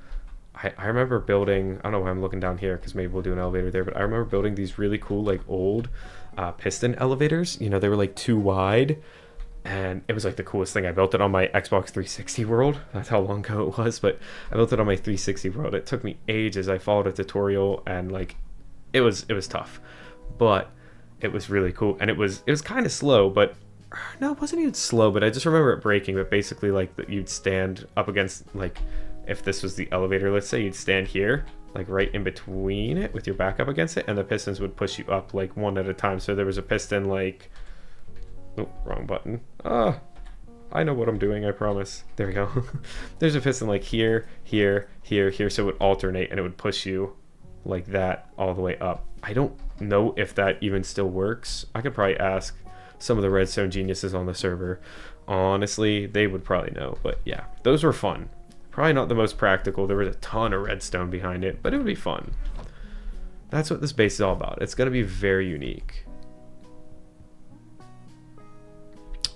I remember building, I don't know why I'm looking down here because maybe we'll do an elevator there, but I remember building these really cool like old piston elevators. You know, they were like too wide, and it was like the coolest thing. I built it on my Xbox 360 world. That's how long ago it was, but I built it on my 360 world. It took me ages. I followed a tutorial, and like it was tough, but it was really cool. And it was kind of slow, but no, it wasn't even slow, but I just remember it breaking. But basically like you'd stand up against, like, if this was the elevator, let's say, you'd stand here, like right in between it with your back up against it, and the pistons would push you up like one at a time. So there was a piston like, oh, wrong button. I know what I'm doing, I promise. There we go. There's a piston like here, here, here, here, so it would alternate and it would push you like that all the way up. I don't know if that even still works. I could probably ask some of the redstone geniuses on the server. Honestly, they would probably know, but yeah, those were fun. Probably not the most practical. There was a ton of redstone behind it, but it would be fun. That's what this base is all about. It's going to be very unique.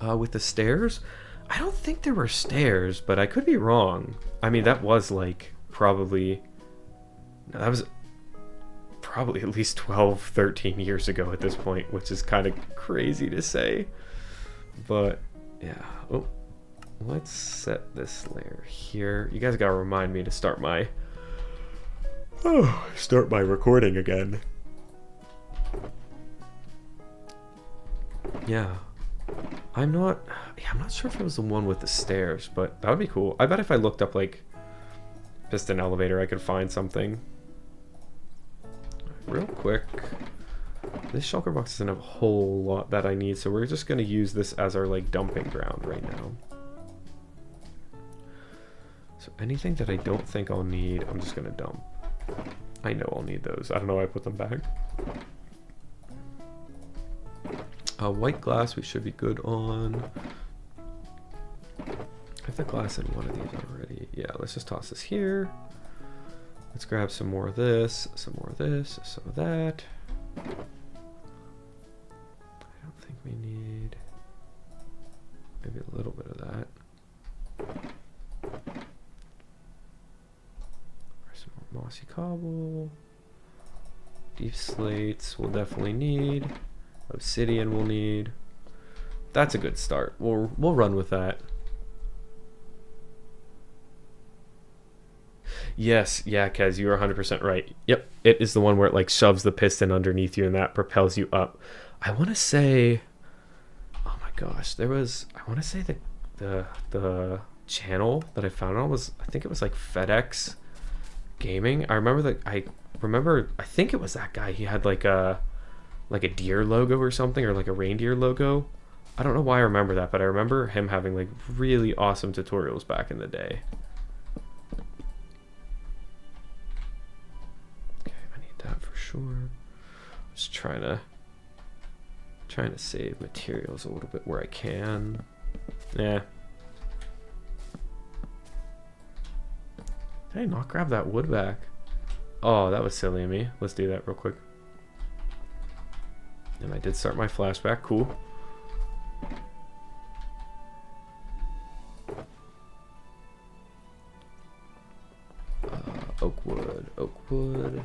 With the stairs, I don't think there were stairs, but I could be wrong. I mean, that was like probably, no, that was probably at least 12, 13 years ago at this point, which is kind of crazy to say. But yeah. Oh, let's set this layer here. You guys gotta remind me to start my recording again. Yeah. I'm not sure if it was the one with the stairs, but that would be cool. I bet if I looked up like piston elevator, I could find something. Real quick, this shulker box doesn't have a whole lot that I need, so we're just going to use this as our like dumping ground right now. So anything that I don't think I'll need, I'm just going to dump. I know I'll need those. I don't know why I put them back. White glass we should be good on. I have the glass in one of these already. Yeah, let's just toss this here. Let's grab some more of this, some more of this, some of that. I don't think we need maybe a little bit of that. Some more mossy cobble. Deep slates we'll definitely need. Obsidian we'll need. That's a good start. We'll run with that. Yes, yeah, Kez, you are 100% right. Yep, it is the one where it like shoves the piston underneath you and that propels you up. I want to say, oh my gosh, there was, I want to say the channel that I found on was, I think it was like FedEx Gaming. I think it was that guy. He had like a deer logo or something, or like a reindeer logo. I don't know why I remember that, but I remember him having like really awesome tutorials back in the day. That for sure. Just trying to save materials a little bit where I can. Yeah. Did I not grab that wood back? Oh, that was silly of me. Let's do that real quick. And I did start my flashback. Cool. Oak wood.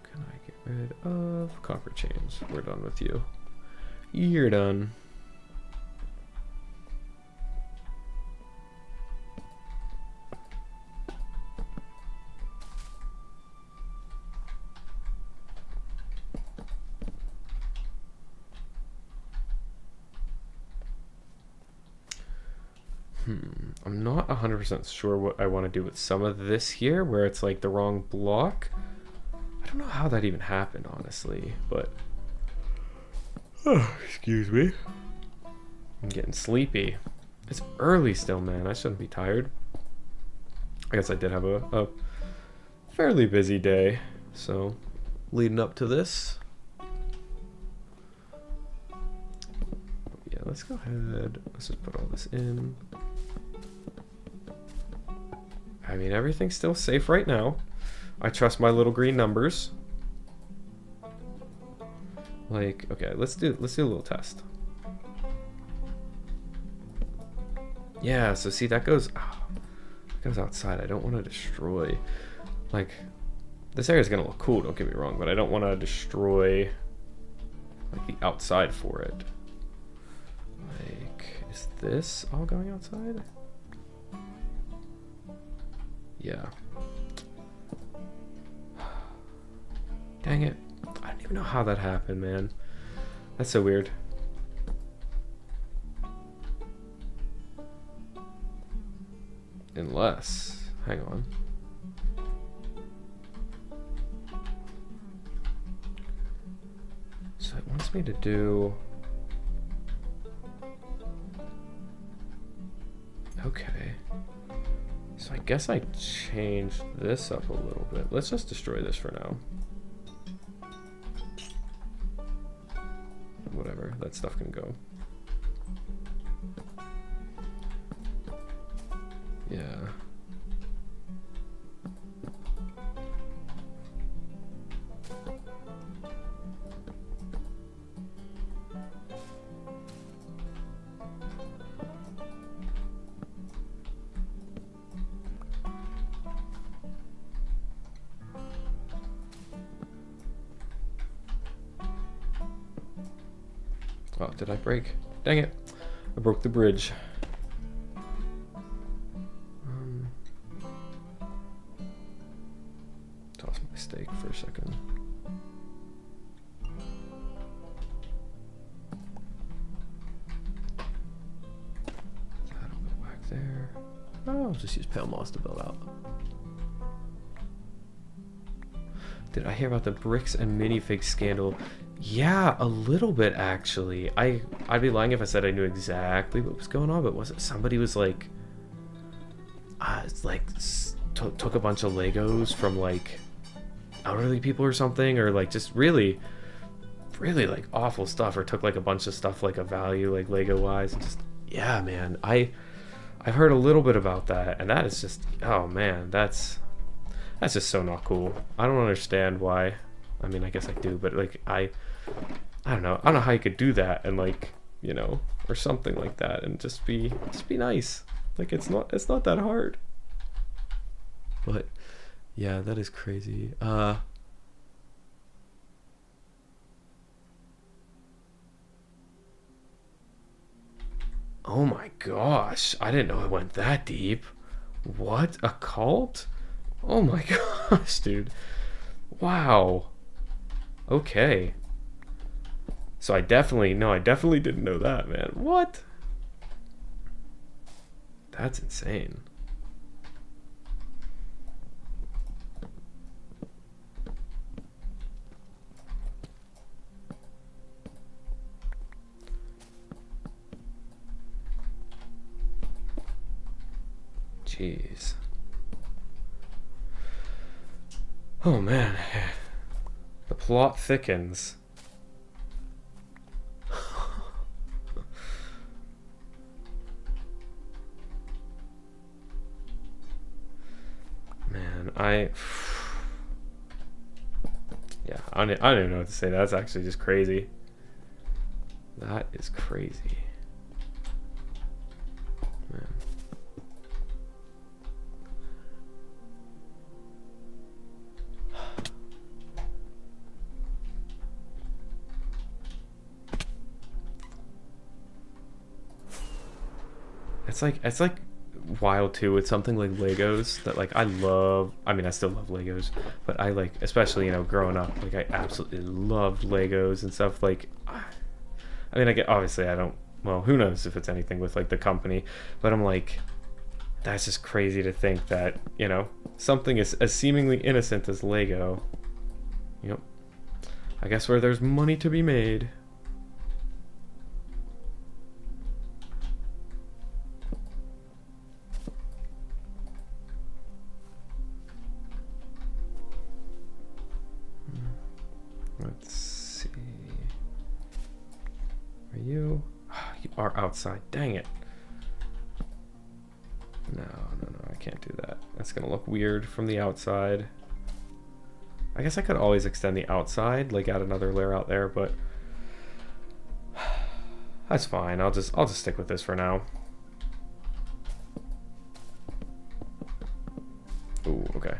Can I get rid of copper chains? We're done with you. You're done. I'm not 100% sure what I want to do with some of this here, where it's like the wrong block. I don't know how that even happened, honestly, but... Oh, excuse me. I'm getting sleepy. It's early still, man. I shouldn't be tired. I guess I did have a fairly busy day, so leading up to this. Yeah, let's go ahead. Let's just put all this in. I mean, everything's still safe right now. I trust my little green numbers. Like, okay, let's do a little test. Yeah, so see that goes outside. I don't want to destroy, like, this area is gonna look cool, don't get me wrong, but I don't want to destroy like the outside for it. Like, is this all going outside? Yeah. Dang it. I don't even know how that happened, man. That's so weird. Unless, hang on. So it wants me to do... Okay. So I guess I changed this up a little bit. Let's just destroy this for now. Whatever, that stuff can go. Yeah. Oh, did I break? Dang it. I broke the bridge. Toss my steak for a second. That'll go back there. Oh, I'll just use pale moss to build out. Did I hear about the bricks and minifig scandal? Yeah, a little bit actually. I'd be lying if I said I knew exactly what was going on, but was it somebody was like, took a bunch of Legos from like elderly people or something, or like just really like awful stuff, or took like a bunch of stuff like a value like Lego wise, and just yeah man, I've heard a little bit about that, and that is just, oh man, that's just so not cool. I don't understand why. I mean, I guess I do, but like I don't know how you could do that, and like, you know, or something like that, and just be nice. Like it's not that hard. But yeah, that is crazy. Oh my gosh, I didn't know it went that deep. What? A cult? Oh my gosh, dude. Wow. Okay. So I definitely didn't know that, man. What? That's insane. Jeez. Oh man. The plot thickens. Man, yeah, I don't even know what to say. That's actually just crazy. That is crazy. Man. It's like wild too with something like Legos that like I love. I mean, I still love Legos, but I like, especially, you know, growing up, like I absolutely loved Legos and stuff. Like, I mean, I get, obviously I don't, well, who knows if it's anything with like the company, but I'm like, that's just crazy to think that, you know, something as seemingly innocent as Lego, you know, I guess where there's money to be made. Let's see. Are you? You are outside. Dang it. No, I can't do that. That's gonna look weird from the outside. I guess I could always extend the outside, like add another layer out there, but that's fine. I'll just stick with this for now. Ooh, okay.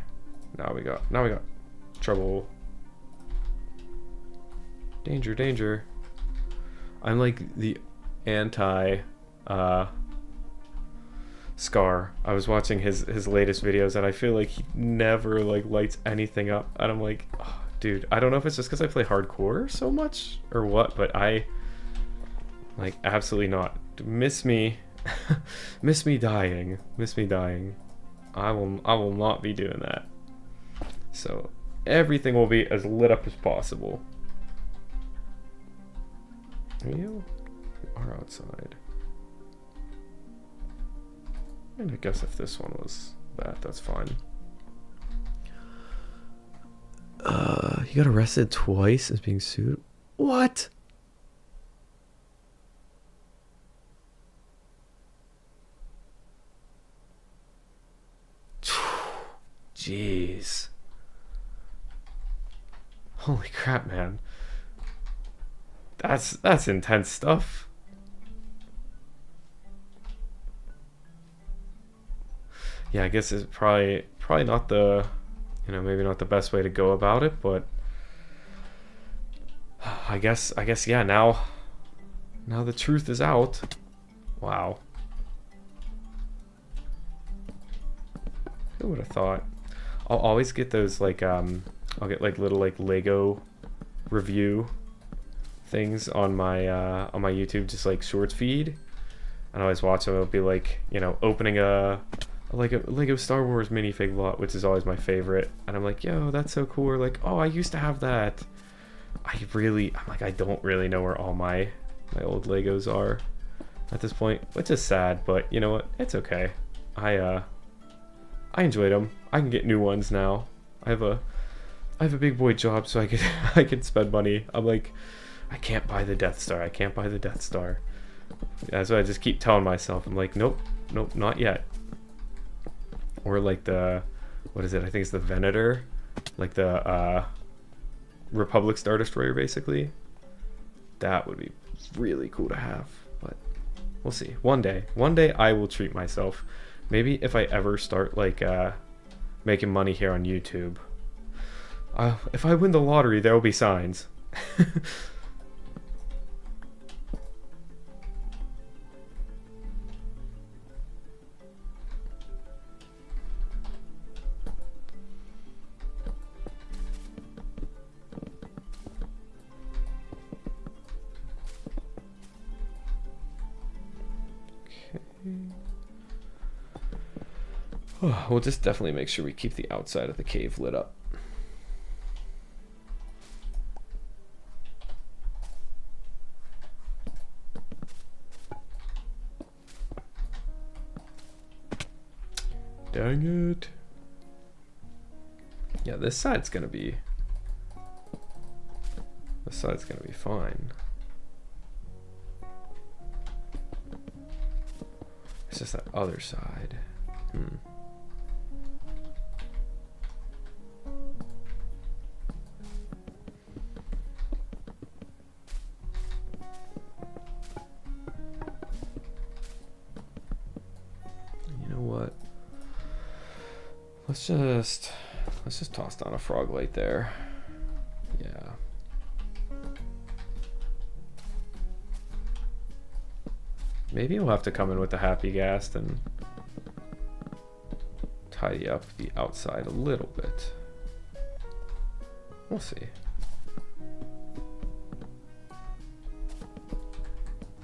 Now we got trouble. Danger. I'm like the anti Scar. I was watching his latest videos, and I feel like he never like lights anything up, and I'm like, oh, dude, I don't know if it's just because I play hardcore so much or what, but I like absolutely not. Miss me dying. I will not be doing that. So everything will be as lit up as possible. You are outside. And I guess if this one was that's fine. He got arrested twice as being sued. What? Jeez. Holy crap, man. That's intense stuff. Yeah, I guess it's probably not the, you know, maybe not the best way to go about it, but I guess yeah, now the truth is out. Wow. Who would have thought? I'll always get those like I'll get like little like Lego review things on my YouTube, just like shorts feed, and I always watch them. It'll be like, you know, opening a Lego Star Wars minifig lot, which is always my favorite, and I'm like, yo, that's so cool. Or like, oh, I used to have that. I'm like, I don't really know where all my old Legos are at this point, which is sad, but you know what, it's okay. I enjoyed them. I can get new ones now. I have a I have a big boy job, so I could I could spend money. I'm like, I can't buy the Death Star. I can't buy the Death Star. Yeah, so I just keep telling myself, I'm like, nope, nope, not yet. Or like the, what is it? I think it's the Venator, like the Republic Star Destroyer, basically. That would be really cool to have, but we'll see. One day I will treat myself. Maybe if I ever start like making money here on YouTube, if I win the lottery, there will be signs. Oh, we'll just definitely make sure we keep the outside of the cave lit up. Dang it. Yeah, this side's gonna be fine. It's just that other side. You know what? Let's just toss down a frog light there. Yeah. Maybe we'll have to come in with the happy gas and tidy up the outside a little bit. We'll see.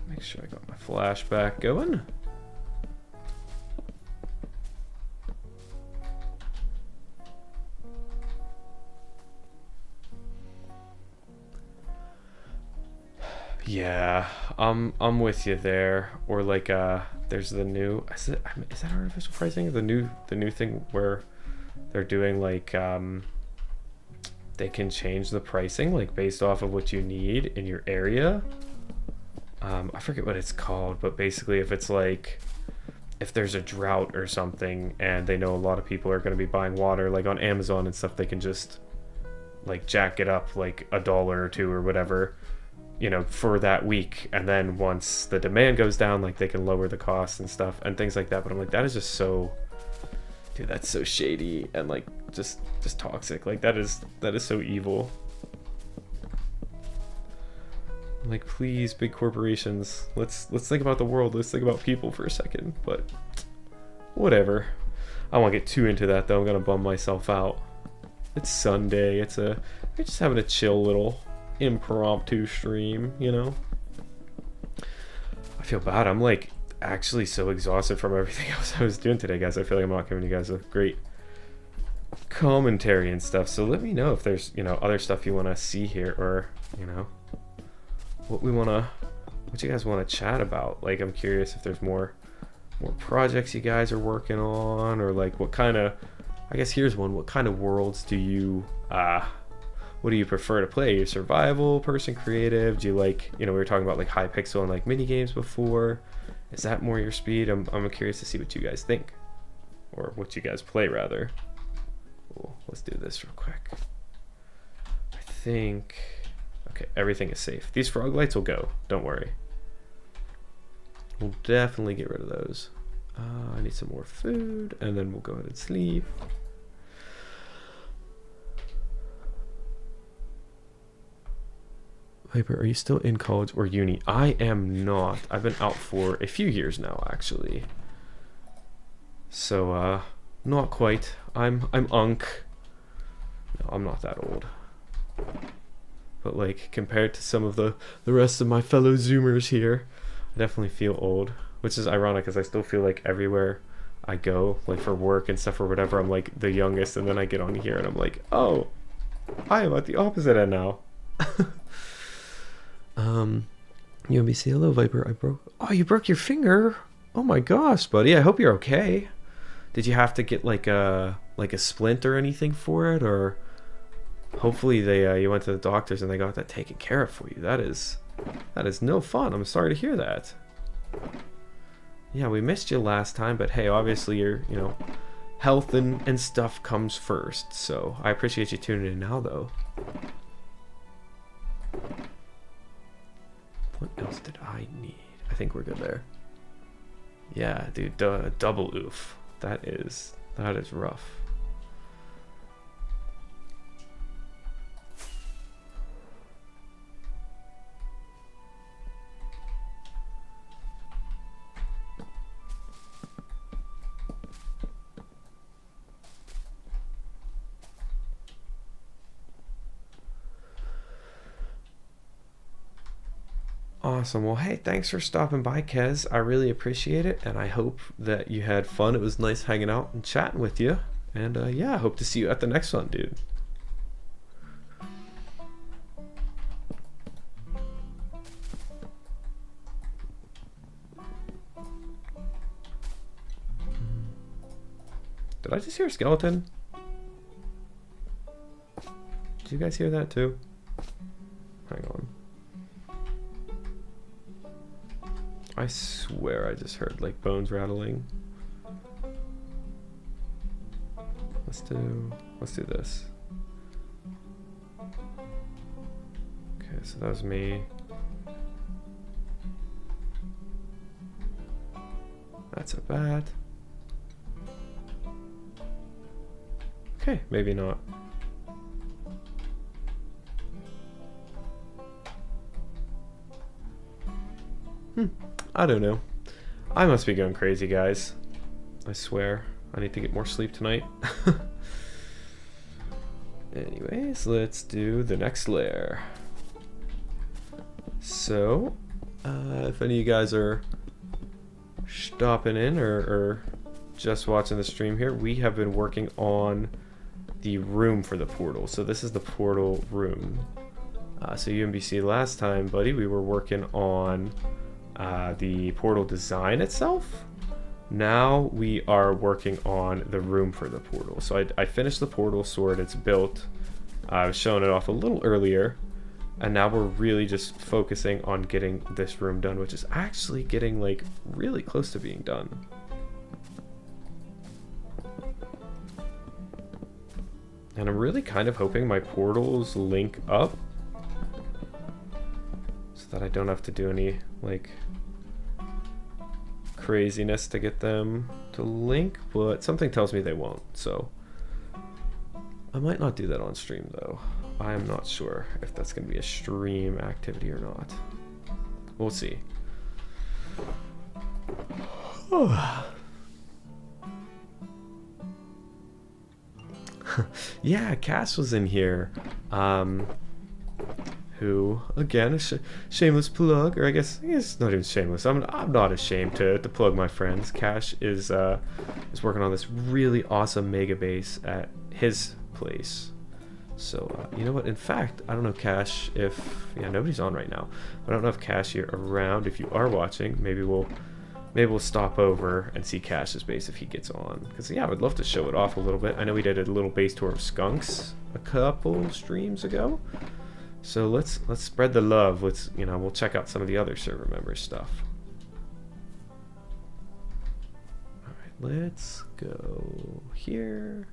Make sure I got my flashback going. Yeah, I'm with you there. Or like there's the new, is that artificial pricing? The new thing where they're doing like they can change the pricing like based off of what you need in your area. I forget what it's called, but basically if it's like if there's a drought or something and they know a lot of people are going to be buying water like on Amazon and stuff, they can just like jack it up like $1 or $2 or whatever, you know, for that week, and then once the demand goes down, like they can lower the costs and stuff and things like that. But I'm like, that is just so, dude, that's so shady and like just toxic. Like that is so evil. Like, please, big corporations, let's think about the world. Let's think about people for a second. But whatever. I don't want to get too into that though. I'm gonna bum myself out. It's Sunday. We're just having a chill little impromptu stream, you know. I feel bad. I'm like actually so exhausted from everything else I was doing today, guys. I feel like I'm not giving you guys a great commentary and stuff. So let me know if there's, you know, other stuff you want to see here, or you know, what you guys want to chat about. Like, I'm curious if there's more projects you guys are working on, or like what kind of, I guess here's one, what kind of worlds do you what do you prefer to play? Are you survival person, creative? Do you like, you know, we were talking about like high pixel and like mini games before. Is that more your speed? I'm curious to see what you guys think, or what you guys play rather. Cool. Let's do this real quick. I think, okay, everything is safe. These frog lights will go, don't worry. We'll definitely get rid of those. I need some more food, and then we'll go ahead and sleep. Viper, are you still in college or uni? I am not. I've been out for a few years now, actually. So, not quite. I'm unk. No, I'm not that old. But like, compared to some of the rest of my fellow Zoomers here, I definitely feel old. Which is ironic, because I still feel like everywhere I go, like for work and stuff or whatever, I'm like the youngest, and then I get on here and I'm like, oh, I am at the opposite end now. UMBC, hello Viper. Oh, you broke your finger. Oh my gosh, buddy. I hope you're okay. Did you have to get like a splint or anything for it, or Hopefully they you went to the doctors and they got that taken care of for you. That is no fun. I'm sorry to hear that. Yeah, we missed you last time, but hey, obviously your, you know, health and stuff comes first. So I appreciate you tuning in now, though. What else did I need? I think we're good there. Yeah, dude, double oof. That is rough. Awesome. Well, hey, thanks for stopping by, Kez. I really appreciate it, and I hope that you had fun. It was nice hanging out and chatting with you. And yeah, I hope to see you at the next one, dude. Did I just hear a skeleton? Did you guys hear that too? Hang on. I swear I just heard like bones rattling. Let's do this. Okay, so that was me. That's a bat. Okay, maybe not. I don't know. I must be going crazy, guys. I swear. I need to get more sleep tonight. Anyways, let's do the next layer. So, if any of you guys are stopping in or just watching the stream here, we have been working on the room for the portal. So this is the portal room. So UMBC last time, buddy, we were working on the portal design itself. Now we are working on the room for the portal. So I finished the portal sword, it's built. I was showing it off a little earlier, and now we're really just focusing on getting this room done, which is actually getting like really close to being done. And I'm really kind of hoping my portals link up so that I don't have to do any like craziness to get them to link, but something tells me they won't, so I might not do that on stream though. I am not sure if that's going to be a stream activity or not. We'll see. Yeah, Cass was in here. Who, again, a shameless plug, or I guess it's not even shameless. I'm not ashamed to plug my friends. Cash is working on this really awesome mega base at his place. So you know what? In fact, I don't know, Cash, if nobody's on right now. I don't know if Cash, you're around. If you are watching, maybe we'll stop over and see Cash's base if he gets on. Because yeah, I would love to show it off a little bit. I know we did a little base tour of skunks a couple streams ago. So let's spread the love. We'll check out some of the other server members' stuff. All right, let's go here.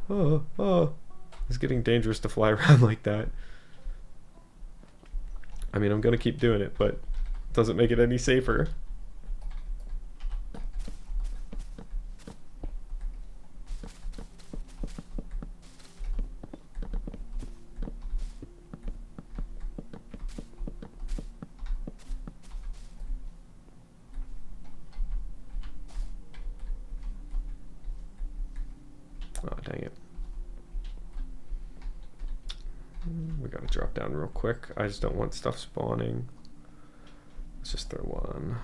Oh, it's getting dangerous to fly around like that. I mean, I'm gonna keep doing it, but it doesn't make it any safer. Oh, dang it. We gotta drop down real quick. I just don't want stuff spawning. Let's just throw one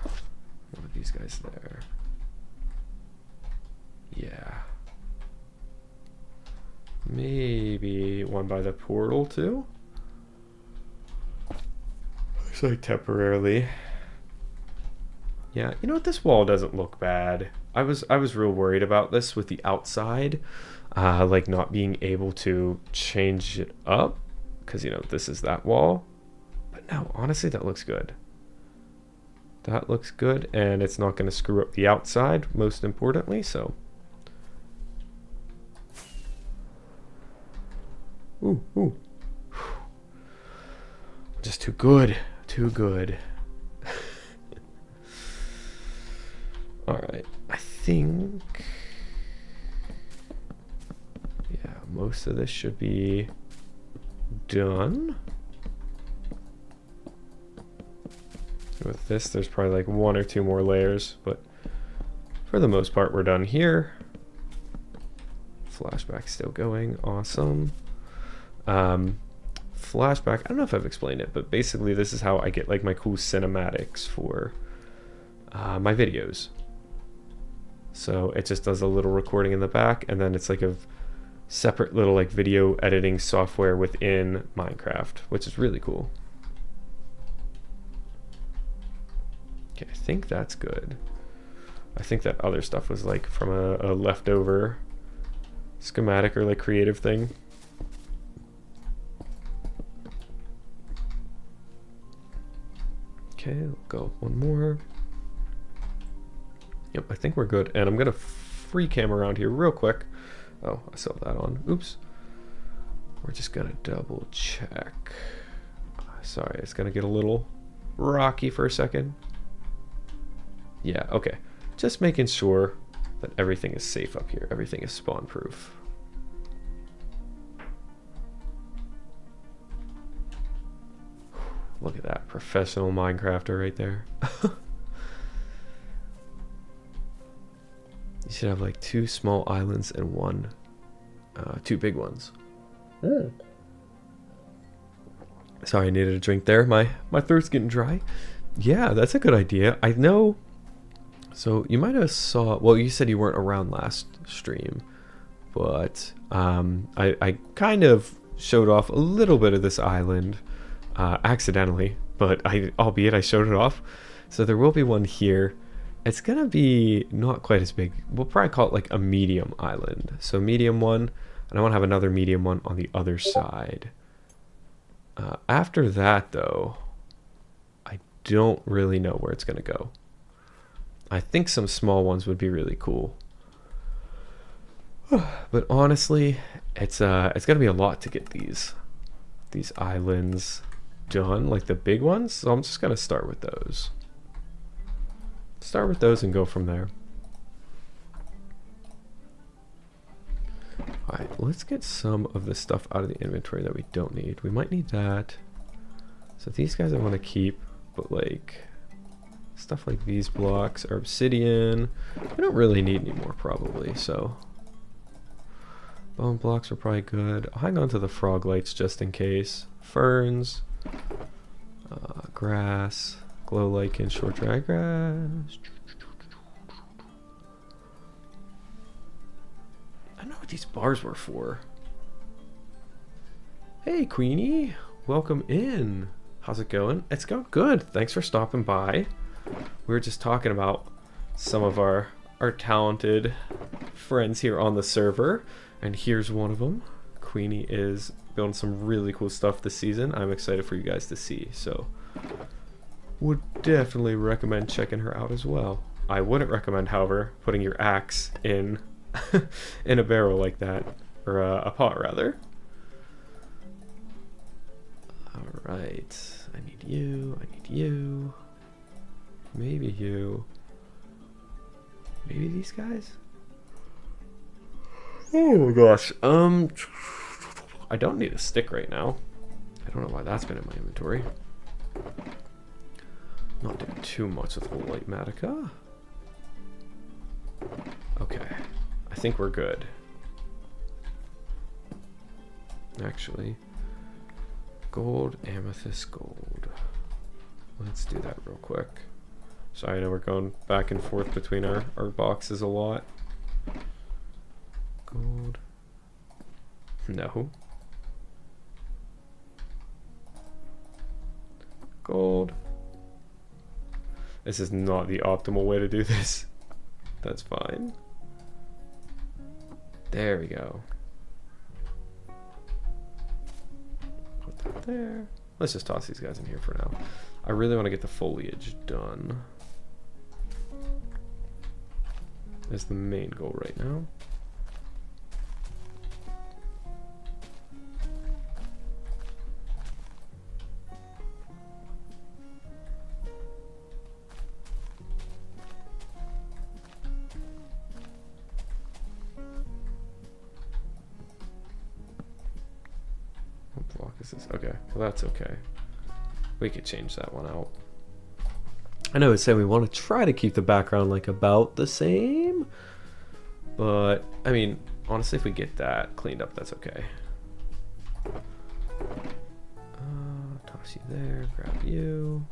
of these guys there. Yeah. Maybe one by the portal too? Looks like temporarily. Yeah, you know what? This wall doesn't look bad. I was real worried about this with the outside. like not being able to change it up because, you know, this is that wall. But no, honestly, that looks good. That looks good, and it's not going to screw up the outside, most importantly, so. Ooh. Just too good. Too good. Alright, I think... yeah, most of this should be done. With this, there's probably like 1 or 2 more layers, but for the most part, we're done here. Flashback still going, awesome. Flashback, I don't know if I've explained it, but basically this is how I get like my cool cinematics for my videos. So it just does a little recording in the back, and then it's like a separate little like video editing software within Minecraft, which is really cool. Okay, I think that's good. I think that other stuff was like from a leftover schematic or like creative thing. Okay, I'll go 1 more. Yep, I think we're good. And I'm gonna free cam around here real quick. Oh, I saw that on. Oops. We're just gonna double check. Sorry, it's gonna get a little rocky for a second. Yeah, okay. Just making sure that everything is safe up here. Everything is spawn proof. Look at that professional Minecrafter right there. You should have like 2 small islands and 2 big ones. Sorry, I needed a drink there. My throat's getting dry. Yeah, that's a good idea. I know. So you might have saw. Well, you said you weren't around last stream, but I kind of showed off a little bit of this island accidentally, but albeit I showed it off. So there will be one here. It's gonna be not quite as big. We'll probably call it like a medium island. So medium one, and I want to have another medium one on the other side. After that, though, I don't really know where it's gonna go. I think some small ones would be really cool. But honestly, it's gonna be a lot to get these islands done, like the big ones. So I'm just gonna start with those. Start with those and go from there. Alright, let's get some of the stuff out of the inventory that we don't need. We might need that. So these guys I want to keep, but like stuff like these blocks are obsidian. We don't really need any more probably, so bone blocks are probably good. I'll hang on to the frog lights just in case. Ferns, grass, glow lichen, short dry grass. I don't know what these bars were for. Hey Queenie, welcome in. How's it going? It's going good. Thanks for stopping by. We were just talking about some of our talented friends here on the server, and here's one of them. Queenie is building some really cool stuff this season. I'm excited for you guys to see, so would definitely recommend checking her out as well. I wouldn't recommend, however, putting your axe in in a barrel like that, or a pot rather. All right, I need you. I need you. Maybe you. Maybe these guys? Oh my gosh. I don't need a stick right now. I don't know why that's been in my inventory. Not doing too much with the light matica. Okay. I think we're good. Actually. Gold, amethyst, gold. Let's do that real quick. Sorry, I know we're going back and forth between our boxes a lot. Gold. No. Gold. This is not the optimal way to do this. That's fine. There we go. Put that there. Let's just toss these guys in here for now. I really want to get the foliage done. That's the main goal right now. What block is this? Okay, well that's okay. We could change that one out. I know it's saying we want to try to keep the background like about the same, but I mean, honestly, if we get that cleaned up, that's okay. Toss you there, grab you.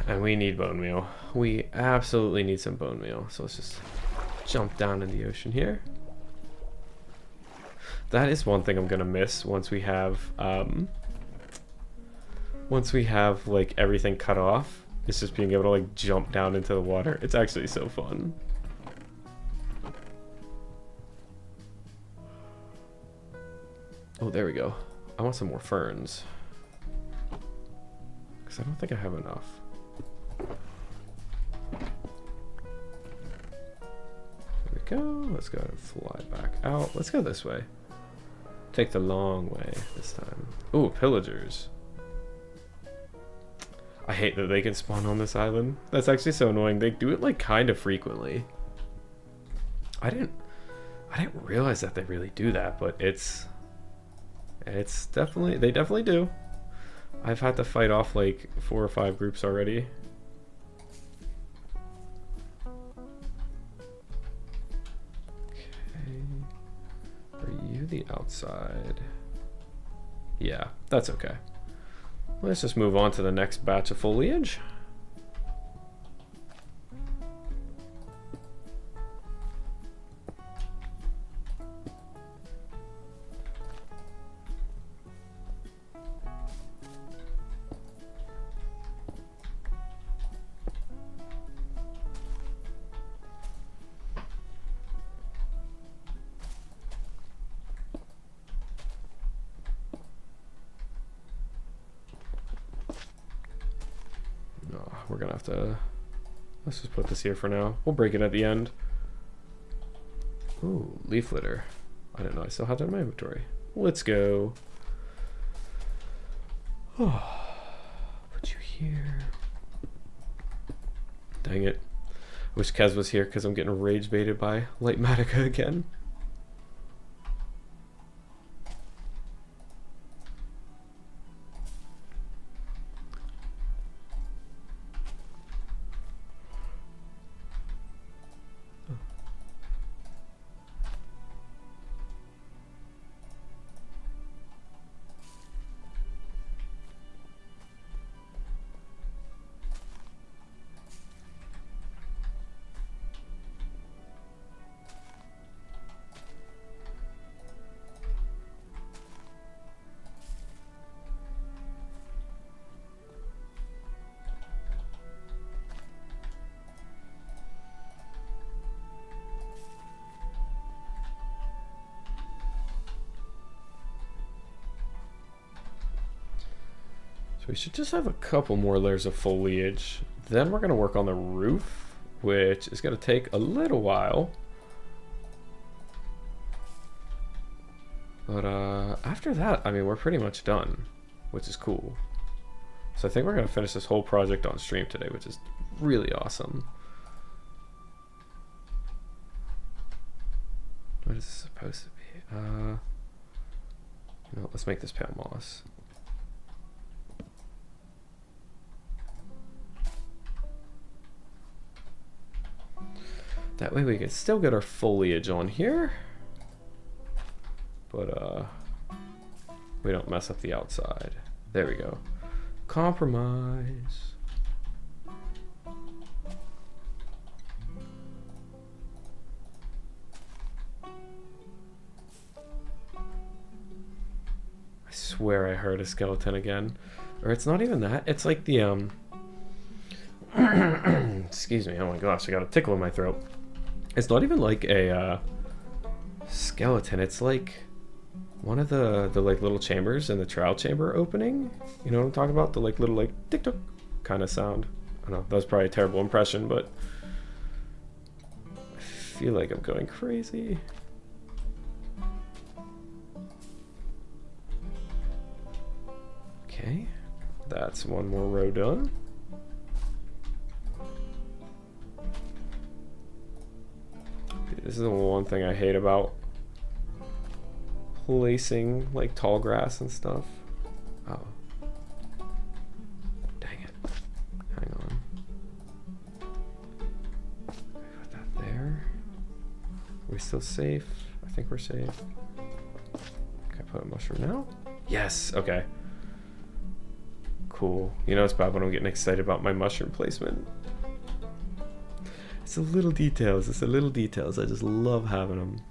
And we need bone meal. We absolutely need some bone meal. So let's just jump down in the ocean here. That is one thing I'm gonna miss once we have like everything cut off. It's just being able to like jump down into the water. It's actually so fun. Oh, there we go. I want some more ferns. Because I don't think I have enough. There we go. Let's go ahead and fly back out. Let's go this way. Take the long way this time. Ooh, pillagers. I hate that they can spawn on this island. That's actually so annoying. They do it like kind of frequently. I didn't realize that they really do that, but it's definitely, they definitely do. I've had to fight off like 4 or 5 groups already. The outside. Yeah, that's okay. Let's just move on to the next batch of foliage. We're gonna have to, let's just put this here for now. We'll break it at the end. Ooh, leaf litter. I didn't know I still had that in my inventory. Let's go. Oh, put you here. Dang it. I wish Kez was here because I'm getting rage baited by Lightmatica again. So we should just have a couple more layers of foliage. Then we're going to work on the roof, which is going to take a little while. But after that, I mean, we're pretty much done, which is cool. So I think we're going to finish this whole project on stream today, which is really awesome. What is this supposed to be? No, let's make this pale moss. That way we can still get our foliage on here, but we don't mess up the outside. There we go. Compromise. I swear I heard a skeleton again. Or it's not even that. It's like the excuse me. Oh my gosh, I got a tickle in my throat. It's not even like a skeleton. It's like one of the like little chambers in the trial chamber opening. You know what I'm talking about? The like little like tick tock kind of sound. I don't know. That was probably a terrible impression, but I feel like I'm going crazy. Okay, that's one more row done. This is the one thing I hate about placing like tall grass and stuff. Oh, dang it. Hang on. Put that there. Are we still safe? I think we're safe. Can I put a mushroom now? Yes, okay. Cool. You know it's bad when I'm getting excited about my mushroom placement. It's the little details. It's the little details. I just love having them.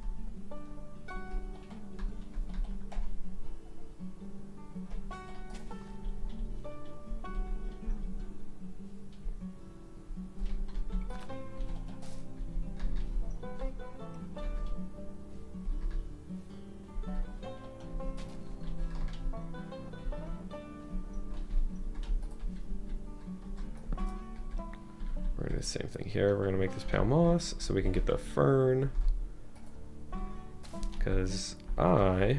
We're gonna do the same thing here. We're gonna make this pale moss so we can get the fern. Because I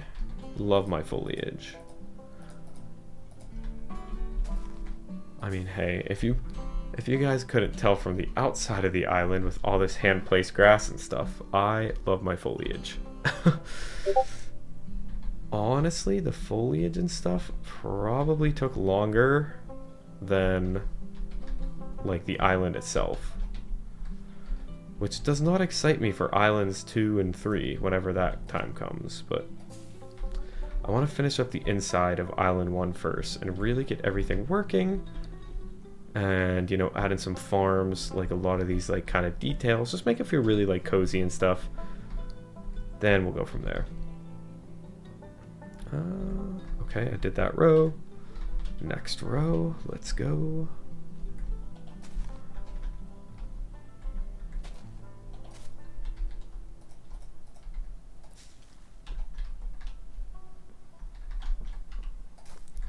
love my foliage. I mean, hey, if you guys couldn't tell from the outside of the island with all this hand-placed grass and stuff, I love my foliage. Honestly, the foliage and stuff probably took longer than like the island itself, which does not excite me for islands 2 and 3 whenever that time comes. But I want to finish up the inside of island 1 first and really get everything working, and you know, add in some farms, like a lot of these like kind of details, just make it feel really like cozy and stuff. Then we'll go from there. Okay, I did that row. Next row, let's go.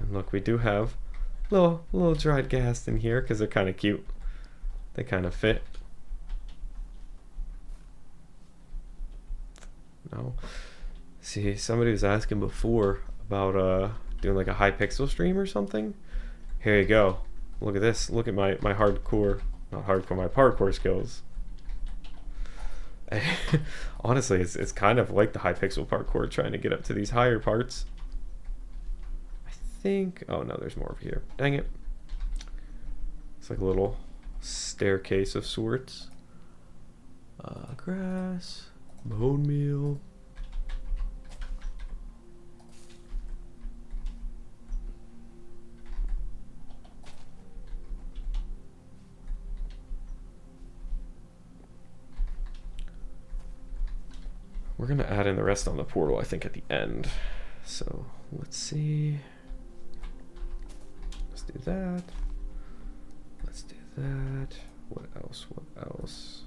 And look, we do have little dried ghast in here because they're kind of cute. They kind of fit. No. See, somebody was asking before about doing like a high pixel stream or something. Here you go. Look at this. Look at my hardcore, not hardcore, my parkour skills. Honestly, it's kind of like the high pixel parkour, trying to get up to these higher parts. Oh no, there's more over here. Dang it. It's like a little staircase of sorts. Grass, bone meal. We're gonna add in the rest on the portal, I think, at the end. So let's see. Do that. Let's do that. What else? What else?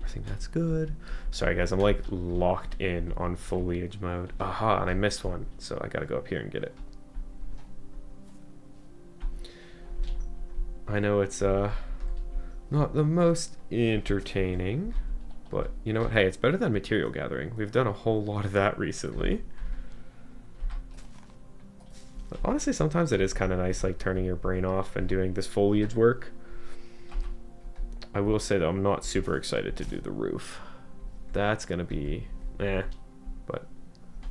I think that's good. Sorry guys, I'm like locked in on foliage mode. Aha, and I missed one, so I gotta go up here and get it. I know it's not the most entertaining, but you know what? Hey, it's better than material gathering. We've done a whole lot of that recently. But honestly, sometimes it is kind of nice, like turning your brain off and doing this foliage work. I will say though, I'm not super excited to do the roof. That's gonna be but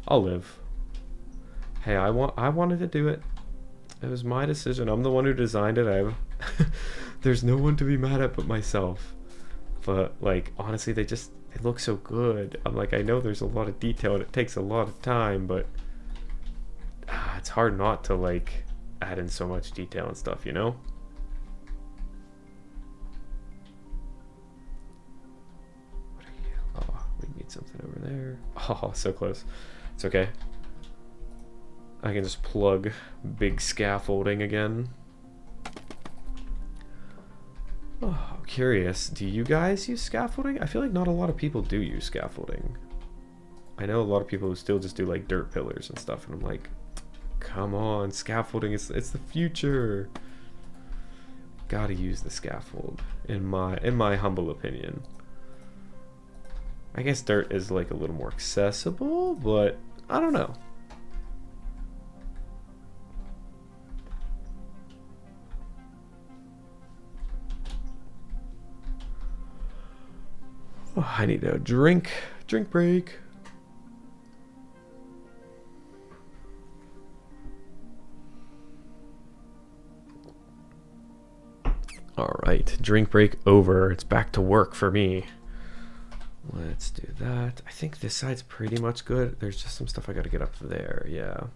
I'll live. Hey, I wanted to do it. It was my decision. I'm the one who designed it. There's no one to be mad at but myself. But like honestly, they look so good. I'm like, I know there's a lot of detail and it takes a lot of time, but it's hard not to like add in so much detail and stuff, you know? Oh, we need something over there. Oh, so close. It's okay. I can just plug big scaffolding again. Oh, I'm curious. Do you guys use scaffolding? I feel like not a lot of people do use scaffolding. I know a lot of people who still just do like dirt pillars and stuff, and I'm like, come on, scaffolding it's the future. Gotta use the scaffold in my humble opinion. I guess dirt is like a little more accessible, but I don't know. Oh, I need a drink break. All right, drink break over. It's back to work for me. Let's do that. I think this side's pretty much good. There's just some stuff I gotta get up there. Yeah.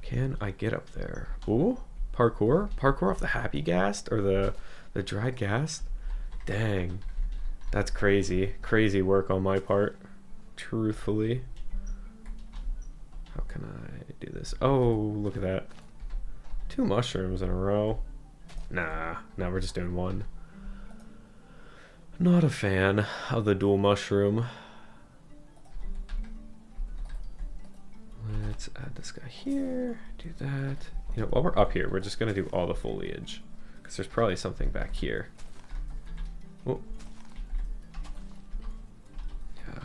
Can I get up there? Ooh, parkour. Parkour off the happy ghast or the dried ghast. Dang. That's crazy. Crazy work on my part. Truthfully. How can I do this? Oh, look at that. 2 mushrooms in a row. Nah, now we're just doing one. Not a fan of the dual mushroom. Let's add this guy here. Do that. You know, while we're up here, we're just gonna do all the foliage because there's probably something back here. Oh. Yeah.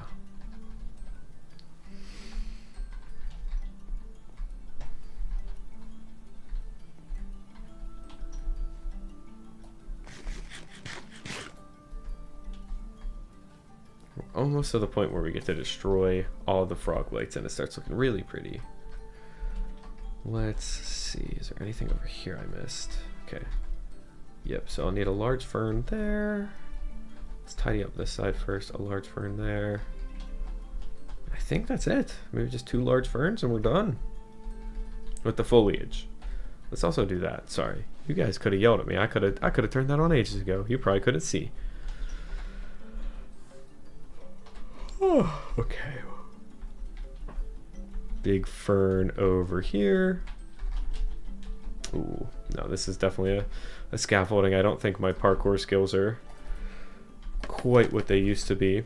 We're almost to the point where we get to destroy all of the frog lights and it starts looking really pretty. Let's see, is there anything over here I missed? Okay. Yep, so I'll need a large fern there. Let's tidy up this side first. A large fern there. I think that's it. Maybe just 2 large ferns and we're done with the foliage. Let's also do that. Sorry, you guys could have yelled at me. I could have turned that on ages ago. You probably couldn't see. Oh, okay. Big fern over here. Ooh, no, this is definitely a scaffolding. I don't think my parkour skills are quite what they used to be.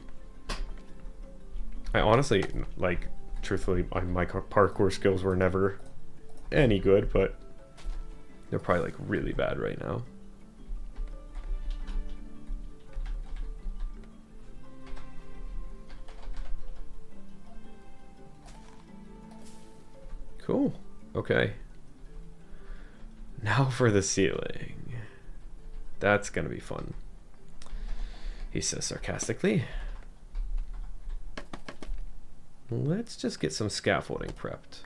I honestly, like, truthfully, my parkour skills were never any good, but they're probably like really bad right now. Cool. Okay. Now for the ceiling. That's gonna be fun, he says sarcastically. Let's just get some scaffolding prepped.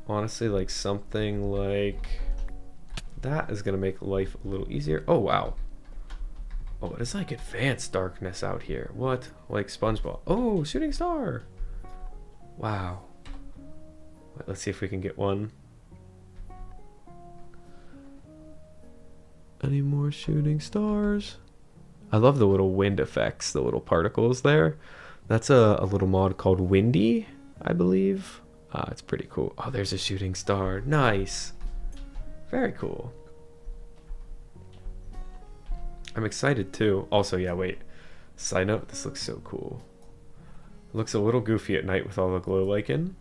Honestly, like something like that is gonna make life a little easier. Oh, wow. Oh, it's like advanced darkness out here. What? Like SpongeBob. Oh, shooting star. Wow. Let's see if we can get one. Any more shooting stars? I love the little wind effects, the little particles there. That's a little mod called Windy, I believe. It's pretty cool. Oh, there's a shooting star. Nice. Very cool. I'm excited too. Also, yeah, wait. Side note, this looks so cool. It looks a little goofy at night with all the glow lichen.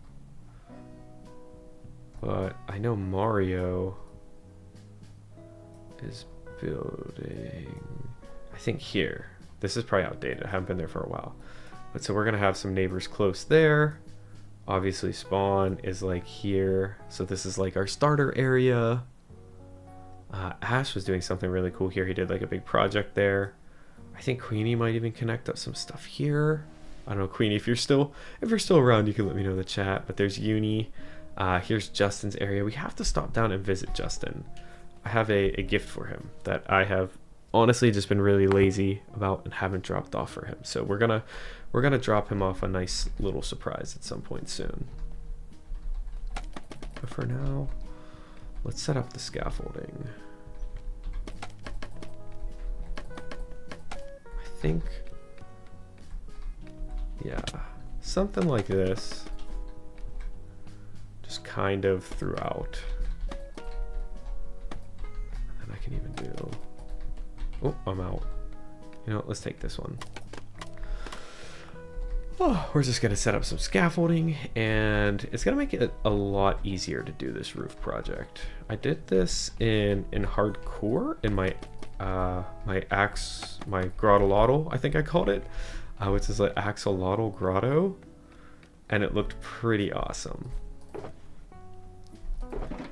But I know Mario is building, I think here. This is probably outdated. I haven't been there for a while. But so we're going to have some neighbors close there. Obviously spawn is like here. So this is like our starter area. Ash was doing something really cool here. He did like a big project there. I think Queenie might even connect up some stuff here. I don't know, Queenie, if you're still around, you can let me know in the chat. But there's Uni. Here's Justin's area. We have to stop down and visit Justin. I have a gift for him that I have honestly just been really lazy about and haven't dropped off for him. So we're gonna drop him off a nice little surprise at some point soon. But for now, let's set up the scaffolding. I think, yeah, something like this. Just kind of throughout. And then I can even do, oh, I'm out. You know what, let's take this one. Oh, we're just gonna set up some scaffolding, and it's gonna make it a lot easier to do this roof project. I did this in hardcore in my my grotto, I think I called it, which is like axolotl grotto, and it looked pretty awesome.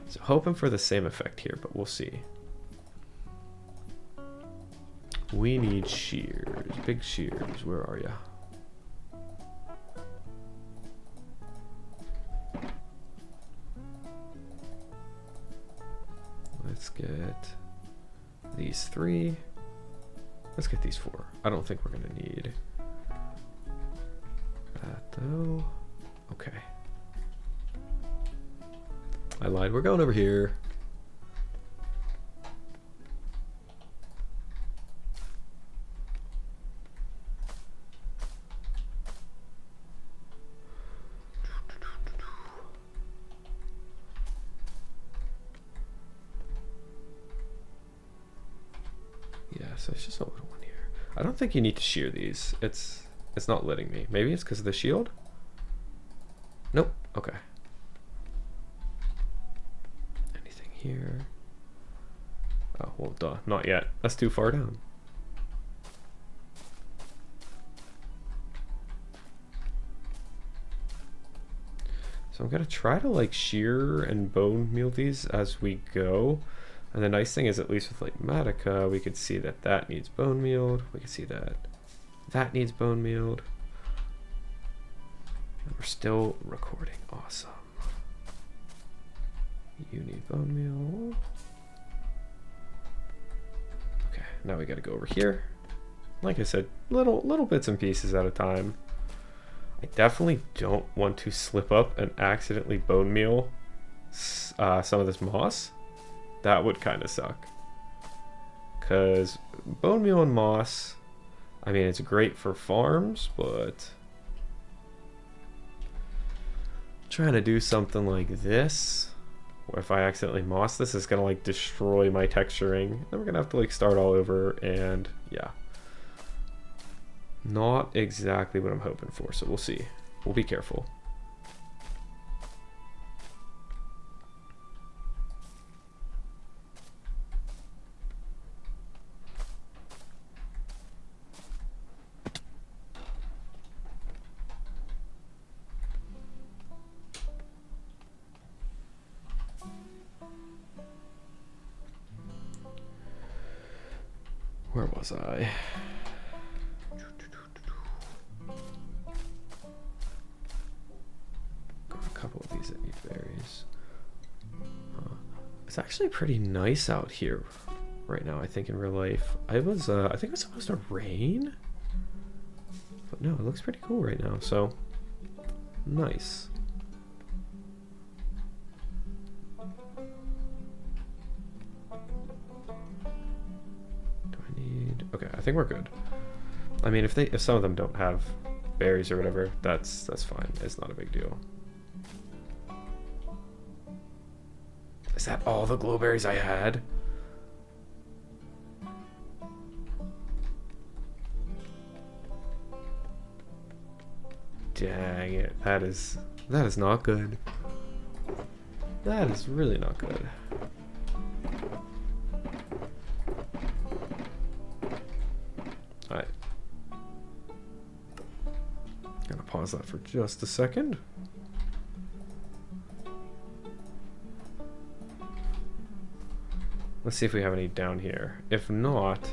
So hoping for the same effect here, but we'll see. We need shears, big shears. Where are ya? Let's get these 3. Let's get these 4. I don't think we're gonna need that though. Okay. I lied, we're going over here. Yeah, so it's just a little one here. I don't think you need to shear these. It's not letting me. Maybe it's because of the shield? Nope. Okay. Anything here? Oh, well, duh. Not yet. That's too far down. So I'm going to try to like shear and bone meal these as we go. And the nice thing is, at least with like Matica, we could see that that needs bone mealed. We can see that that needs bone mealed. And we're still recording. Awesome. You need bone meal. Okay, now we got to go over here. Like I said, little bits and pieces at a time. I definitely don't want to slip up and accidentally bone meal some of this moss. That would kind of suck. Because bone meal and moss, I mean, it's great for farms, but trying to do something like this, where if I accidentally moss this, it's going to like destroy my texturing. Then we're going to have to like start all over, and yeah. Not exactly what I'm hoping for, so we'll see. We'll be careful. Where was I? Got a couple of these that need berries. It's actually pretty nice out here right now, I think, in real life. I think it was supposed to rain, but no, it looks pretty cool right now, so nice. Okay, I think we're good. I mean, if some of them don't have berries or whatever, that's fine. It's not a big deal. Is that all the glowberries I had? Dang it. That is not good. That is really not good. Alright. Gonna pause that for just a second. Let's see if we have any down here. If not,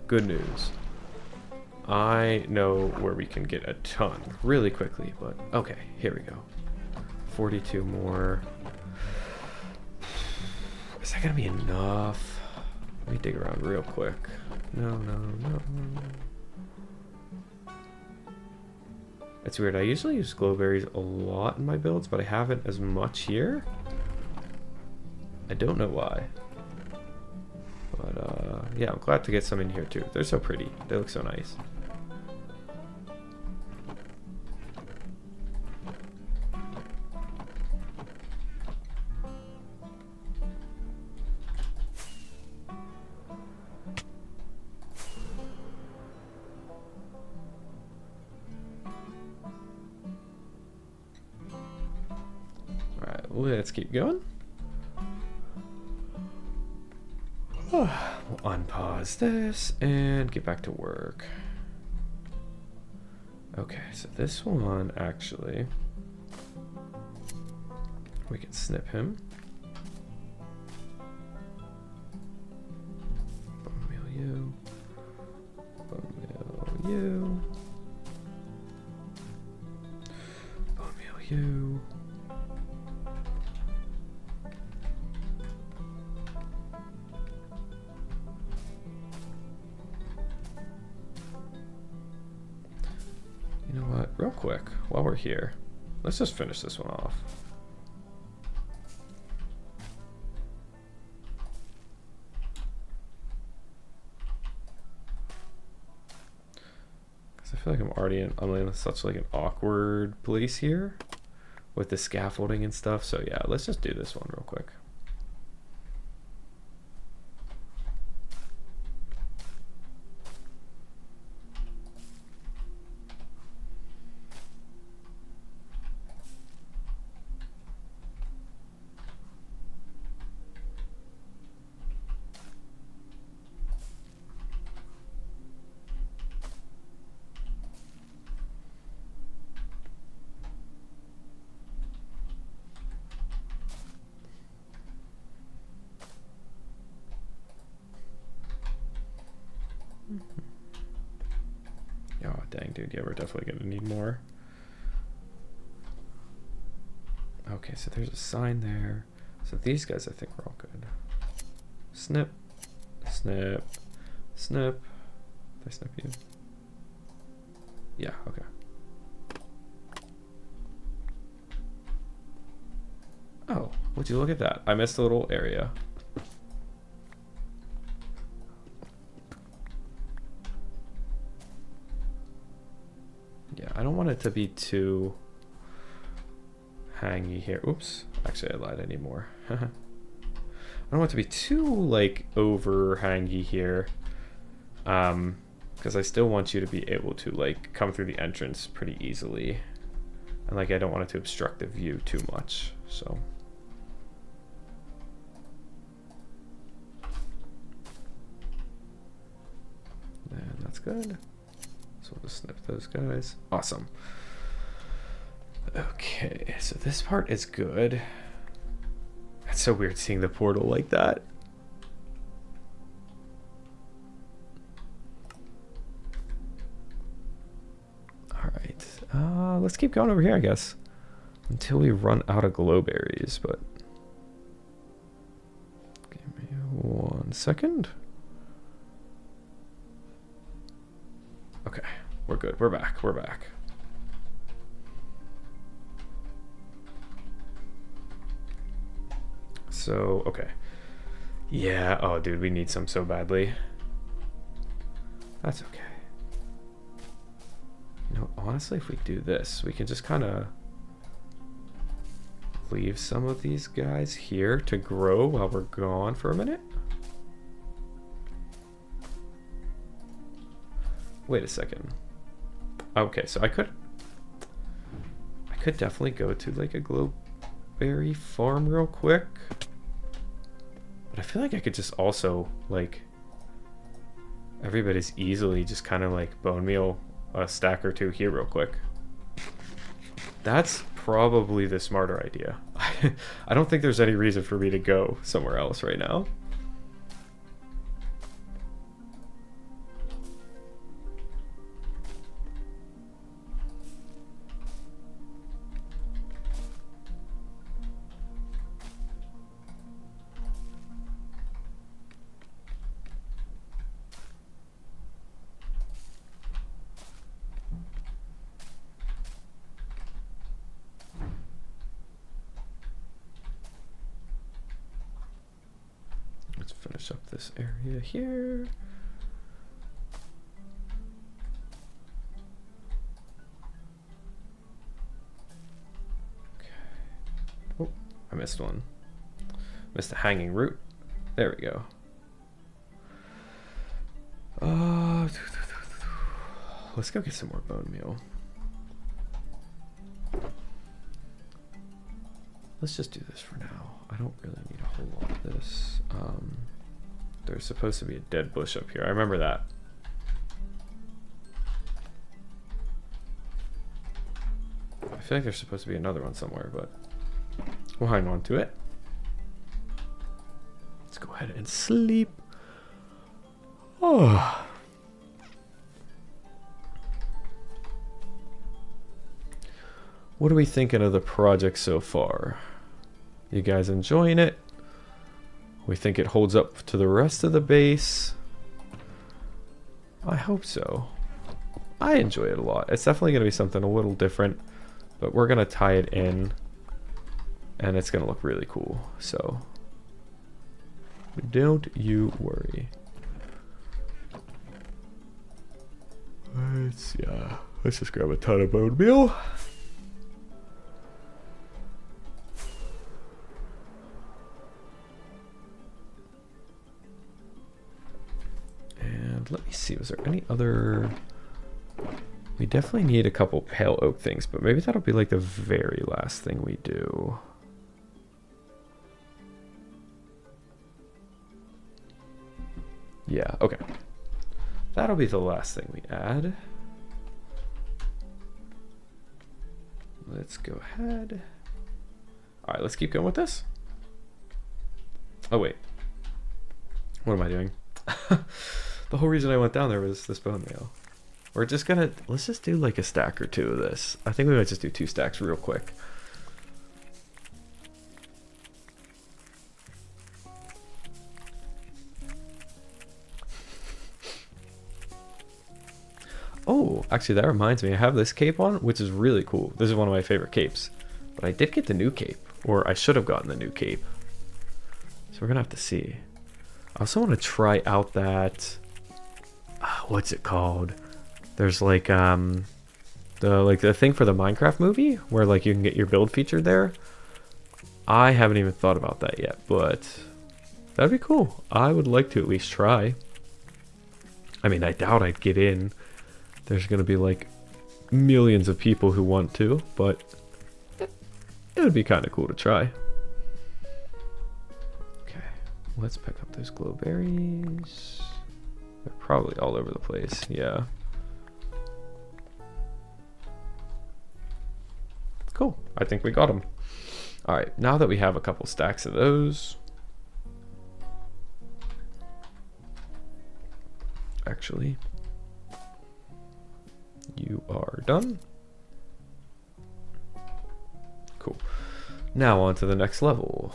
good news. I know where we can get a ton really quickly, but okay, here we go. 42 more. Is that gonna be enough? Let me dig around real quick. No. It's weird. I usually use glowberries a lot in my builds, but I haven't as much here. I don't know why. But yeah, I'm glad to get some in here too. They're so pretty. They look so nice. Alright, let's keep going. We'll unpause this and get back to work. Okay, so this one actually, we can snip him. Bone meal you. Bone meal you. Bone meal you. You know what, real quick, while we're here, let's just finish this one off. Because I feel like I'm in such like an awkward place here with the scaffolding and stuff. So yeah, let's just do this one real quick. Oh, dang, dude. Yeah, we're definitely going to need more. Okay, so there's a sign there. So these guys, I think, are all good. Snip. Snip. Snip. Did I snip you? Yeah, okay. Oh, would you look at that? I missed a little area. Yeah, I don't want it to be too hangy here. Oops. Actually, I lied anymore. I don't want it to be too, like, overhangy here. Because I still want you to be able to, like, come through the entrance pretty easily. And, like, I don't want it to obstruct the view too much, so. And that's good. So we'll just snip those guys. Awesome. Okay, so this part is good. It's so weird seeing the portal like that. Alright, let's keep going over here, I guess. Until we run out of glowberries, but... Give me 1 second. Okay, we're good. We're back. We're back. So, okay. Yeah, oh, dude, we need some so badly. That's okay. You know, honestly, if we do this, we can just kind of leave some of these guys here to grow while we're gone for a minute. Wait a second. Okay, so I could definitely go to like a glowberry farm real quick. But I feel like I could just also like everybody's easily just kind of like bone meal a stack or two here real quick. That's probably the smarter idea. I don't think there's any reason for me to go somewhere else right now. finish up this area here. Okay. Oh, I missed one. Missed a hanging root. There we go. Let's go get some more bone meal. Let's just do this for now. I don't really need a whole lot of this. There's supposed to be a dead bush up here. I remember that. I feel like there's supposed to be another one somewhere, but we'll hang on to it. Let's go ahead and sleep. Oh. What are we thinking of the project so far? You guys enjoying it? We think it holds up to the rest of the base. I hope so. I enjoy it a lot. It's definitely going to be something a little different, but we're going to tie it in and it's going to look really cool. So don't you worry. Let's just grab a ton of bone meal. And let me see, was there any other... We definitely need a couple pale oak things, but maybe that'll be like the very last thing we do. Yeah, okay. That'll be the last thing we add. Let's go ahead. All right, let's keep going with this. Oh, wait. What am I doing? The whole reason I went down there was this bone meal. We're just gonna, let's just do like a stack or two of this. I think we might just do 2 stacks real quick. Oh, actually that reminds me, I have this cape on, which is really cool. This is one of my favorite capes. But I did get the new cape, or I should have gotten the new cape. So we're gonna have to see. I also want to try out that, what's it called? There's like the thing for the Minecraft movie where like you can get your build featured there. I haven't even thought about that yet, but that'd be cool. I would like to at least try. I mean, I doubt I'd get in. There's gonna be like millions of people who want to, but it would be kind of cool to try. Okay, let's pick up those glowberries. They're probably all over the place, yeah. Cool, I think we got them. All right, now that we have a couple stacks of those. Actually, you are done. Cool. Now on to the next level.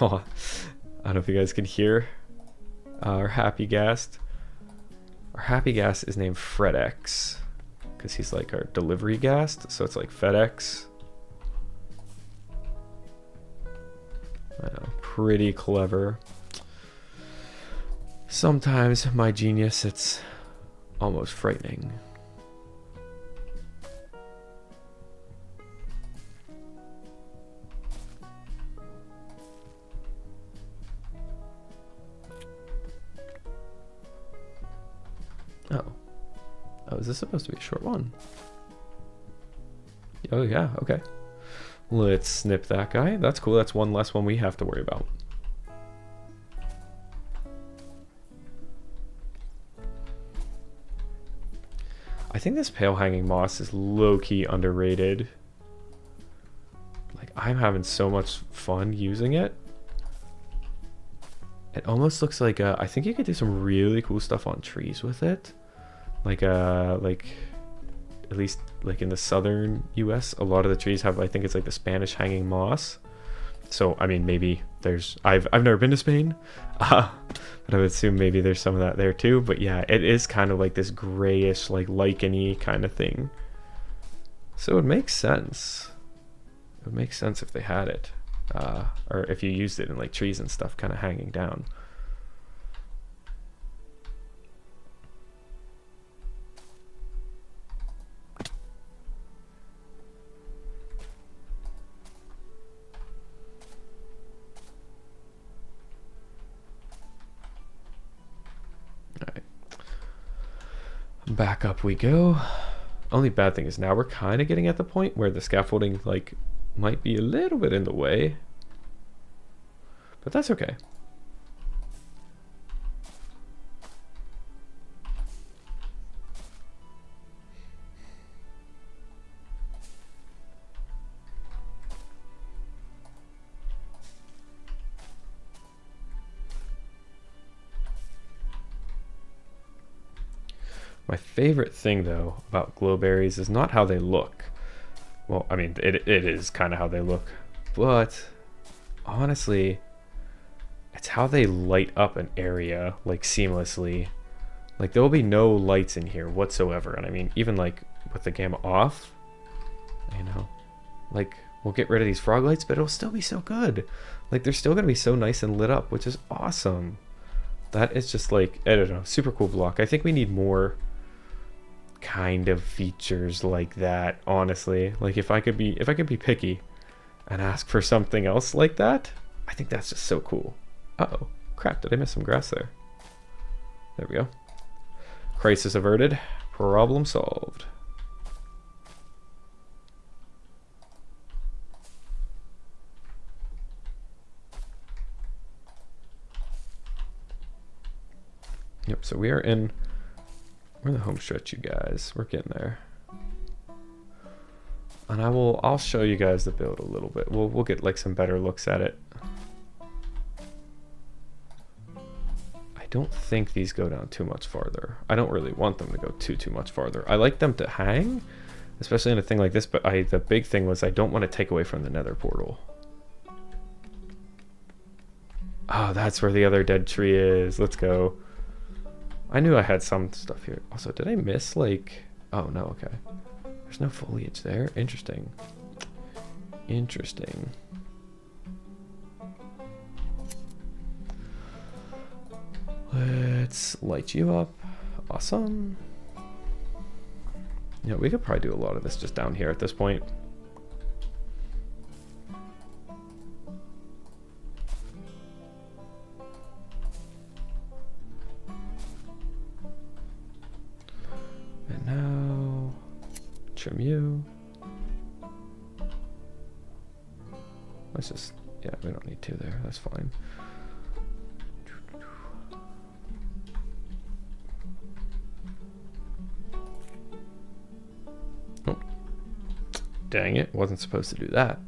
Oh, I don't know if you guys can hear our happy ghast. Our happy ghast is named FredX because he's like our delivery ghast, so it's like FedEx. I know, pretty clever. Sometimes my genius, it's almost frightening. Oh, is this supposed to be a short one? Oh yeah, okay. Let's snip that guy. That's cool. That's one less one we have to worry about. I think this pale hanging moss is low-key underrated. Like, I'm having so much fun using it. It almost looks like I think you could do some really cool stuff on trees with it. Like at least like in the southern US, a lot of the trees have, I think it's like the Spanish hanging moss. So I mean, maybe there's, I've never been to Spain, but I would assume maybe there's some of that there too. But yeah, it is kind of like this grayish, like lichen-y kind of thing. So it makes sense. It would make sense if they had it. or if you used it in like trees and stuff kind of hanging down. Alright. Back up we go. Only bad thing is now we're kind of getting at the point where the scaffolding like might be a little bit in the way. But that's okay. My favorite thing, though, about glowberries is not how they look. Well, I mean, it is kind of how they look. But, honestly, it's how they light up an area, like, seamlessly. Like, there will be no lights in here whatsoever. And I mean, even, like, with the gamma off, you know, like, we'll get rid of these frog lights, but it'll still be so good. Like, they're still going to be so nice and lit up, which is awesome. That is just, like, I don't know, super cool block. I think we need more kind of features like that, honestly. Like if I could be picky and ask for something else like that, I think that's just so cool. Uh-oh, crap, did I miss some grass there? There we go. Crisis averted, problem solved. Yep, so we are in, we're in the home stretch, you guys. We're getting there. And I'll show you guys the build a little bit. We'll get like some better looks at it. I don't think these go down too much farther. I don't really want them to go too much farther. I like them to hang, especially in a thing like this, but the big thing was I don't want to take away from the Nether portal. Oh, that's where the other dead tree is. Let's go. I knew I had some stuff here. Also, did I miss like... Oh, no, okay. There's no foliage there. Interesting. Interesting. Let's light you up. Awesome. Yeah, we could probably do a lot of this just down here at this point. And now, trim you. Let's just, yeah, we don't need to there. That's fine. Oh, dang it, wasn't supposed to do that.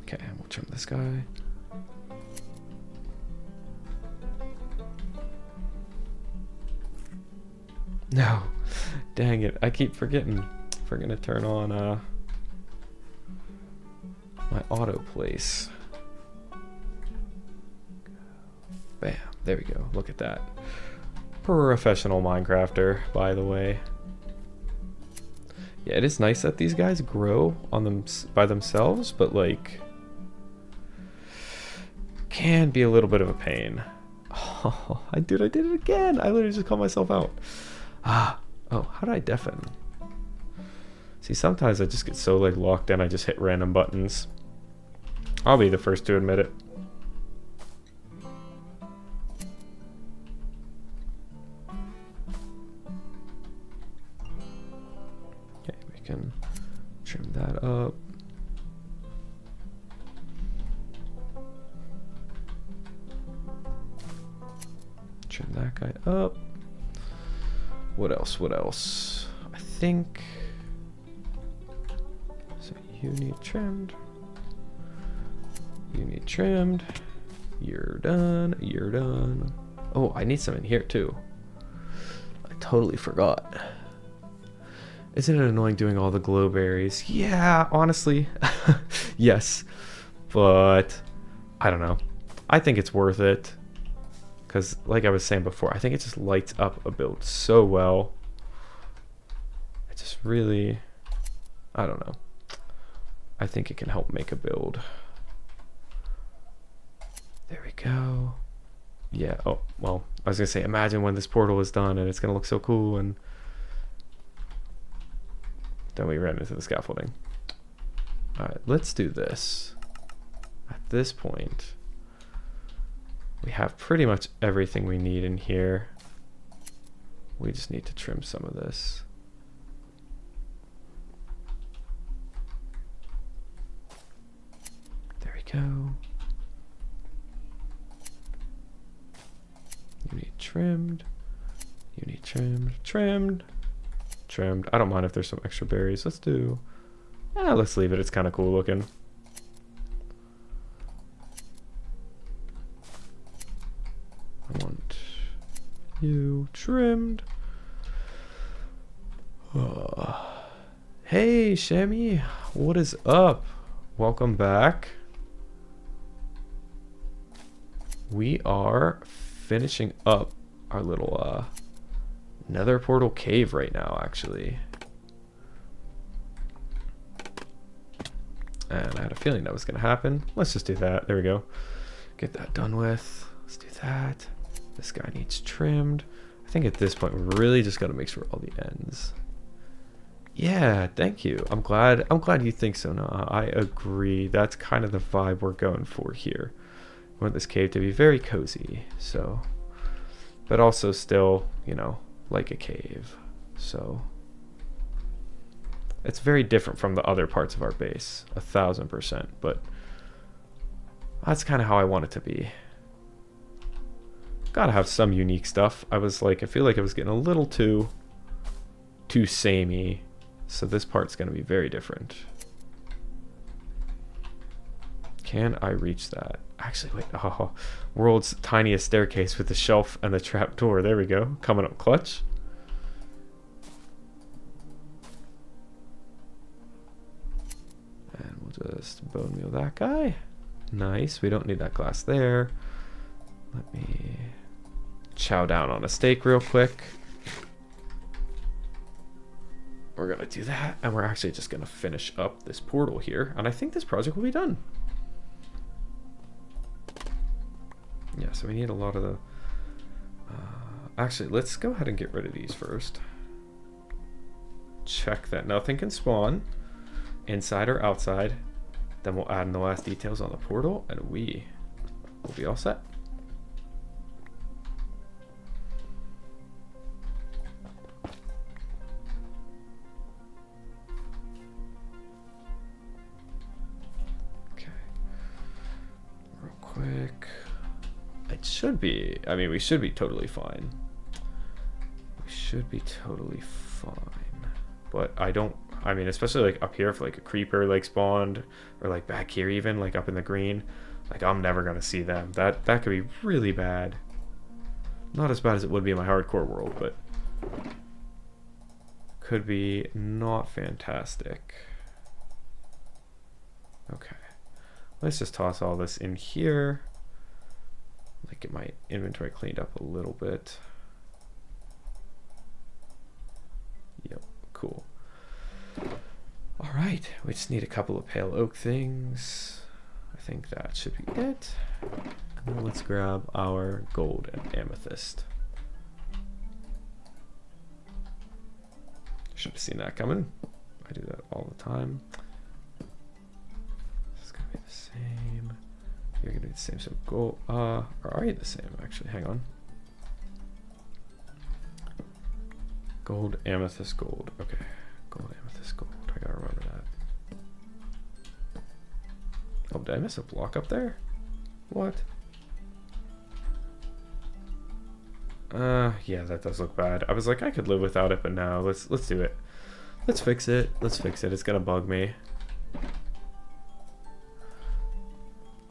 Okay, we'll trim this guy. No, dang it, I keep forgetting to turn on my auto place. Bam, there we go, look at that. Professional Minecrafter, by the way. Yeah, it is nice that these guys grow on them by themselves, but like can be a little bit of a pain. Oh, I did it again. I literally just called myself out. Oh, how did I deafen? See, sometimes I just get so like locked in, I just hit random buttons. I'll be the first to admit it. Okay, we can trim that up. Trim that guy up. What else? What else? I think... So you need trimmed. You need trimmed. You're done. You're done. Oh, I need some in here too. I totally forgot. Isn't it annoying doing all the glowberries? Yeah, honestly. Yes. But I don't know. I think it's worth it. Because, like I was saying before, I think it just lights up a build so well. It just really... I don't know. I think it can help make a build. There we go. Yeah, oh, well, I was gonna say, imagine when this portal is done and it's gonna look so cool, and then we ran into the scaffolding. Alright, let's do this. At this point, we have pretty much everything we need in here. We just need to trim some of this. There we go. You need trimmed. You need trimmed. Trimmed. Trimmed. I don't mind if there's some extra berries. Let's do... Yeah, let's leave it. It's kind of cool looking. I want you trimmed. Hey, Shammy. What is up? Welcome back. We are finishing up our little nether portal cave right now, actually. And I had a feeling that was going to happen. Let's just do that. There we go. Get that done with. Let's do that. This guy needs trimmed. I think at this point, we really just got to make sure all the ends. Yeah, thank you. I'm glad you think so. No, I agree. That's kind of the vibe we're going for here. We want this cave to be very cozy, so, but also still, you know, like a cave. So it's very different from the other parts of our base, 1000%, but that's kind of how I want it to be. Gotta have some unique stuff. I feel like it was getting a little too samey, so this part's gonna be very different. Can I reach that? Actually, wait. Oh, world's tiniest staircase with the shelf and the trap door. There we go. Coming up clutch. And we'll just bone meal that guy. Nice. We don't need that glass there. Let me chow down on a steak real quick. We're going to do that. And we're actually just going to finish up this portal here. And I think this project will be done. Yeah, so we need a lot of the... actually, let's go ahead and get rid of these first. Check that nothing can spawn, inside or outside. Then we'll add in the last details on the portal, and we will be all set. Okay. Real quick. It should be, I mean, we should be totally fine. We should be totally fine. But I don't, I mean, especially like up here, if like a creeper like spawned, or like back here even, like up in the green, like I'm never gonna see them. That could be really bad. Not as bad as it would be in my hardcore world, but could be not fantastic. Okay. Let's just toss all this in here. Get my inventory cleaned up a little bit. Yep, cool. All right, we just need a couple of pale oak things. I think that should be it. And then let's grab our gold and amethyst. Should have seen that coming. I do that all the time. This is gonna be the same. You're gonna be the same, so gold, or are you the same, actually? Hang on. Gold, amethyst, gold. Okay, gold, amethyst, gold. I gotta remember that. Oh, did I miss a block up there? What? Yeah, that does look bad. I was like, I could live without it, but no, let's do it. Let's fix it. Let's fix it. It's gonna bug me.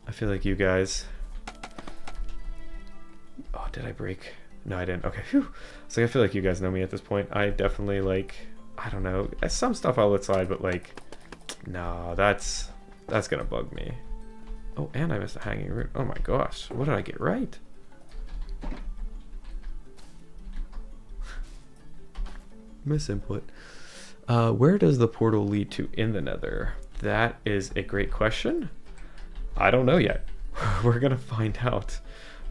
I feel like you guys... Oh, did I break? No, I didn't. Okay, phew. It's like, I feel like you guys know me at this point. I definitely, like, I don't know. Some stuff I'll let slide, but, like, no, that's gonna bug me. Oh, and I missed a hanging root. Oh my gosh, what did I get right? Miss input. Where does the portal lead to in the Nether? That is a great question. I don't know yet. We're gonna find out.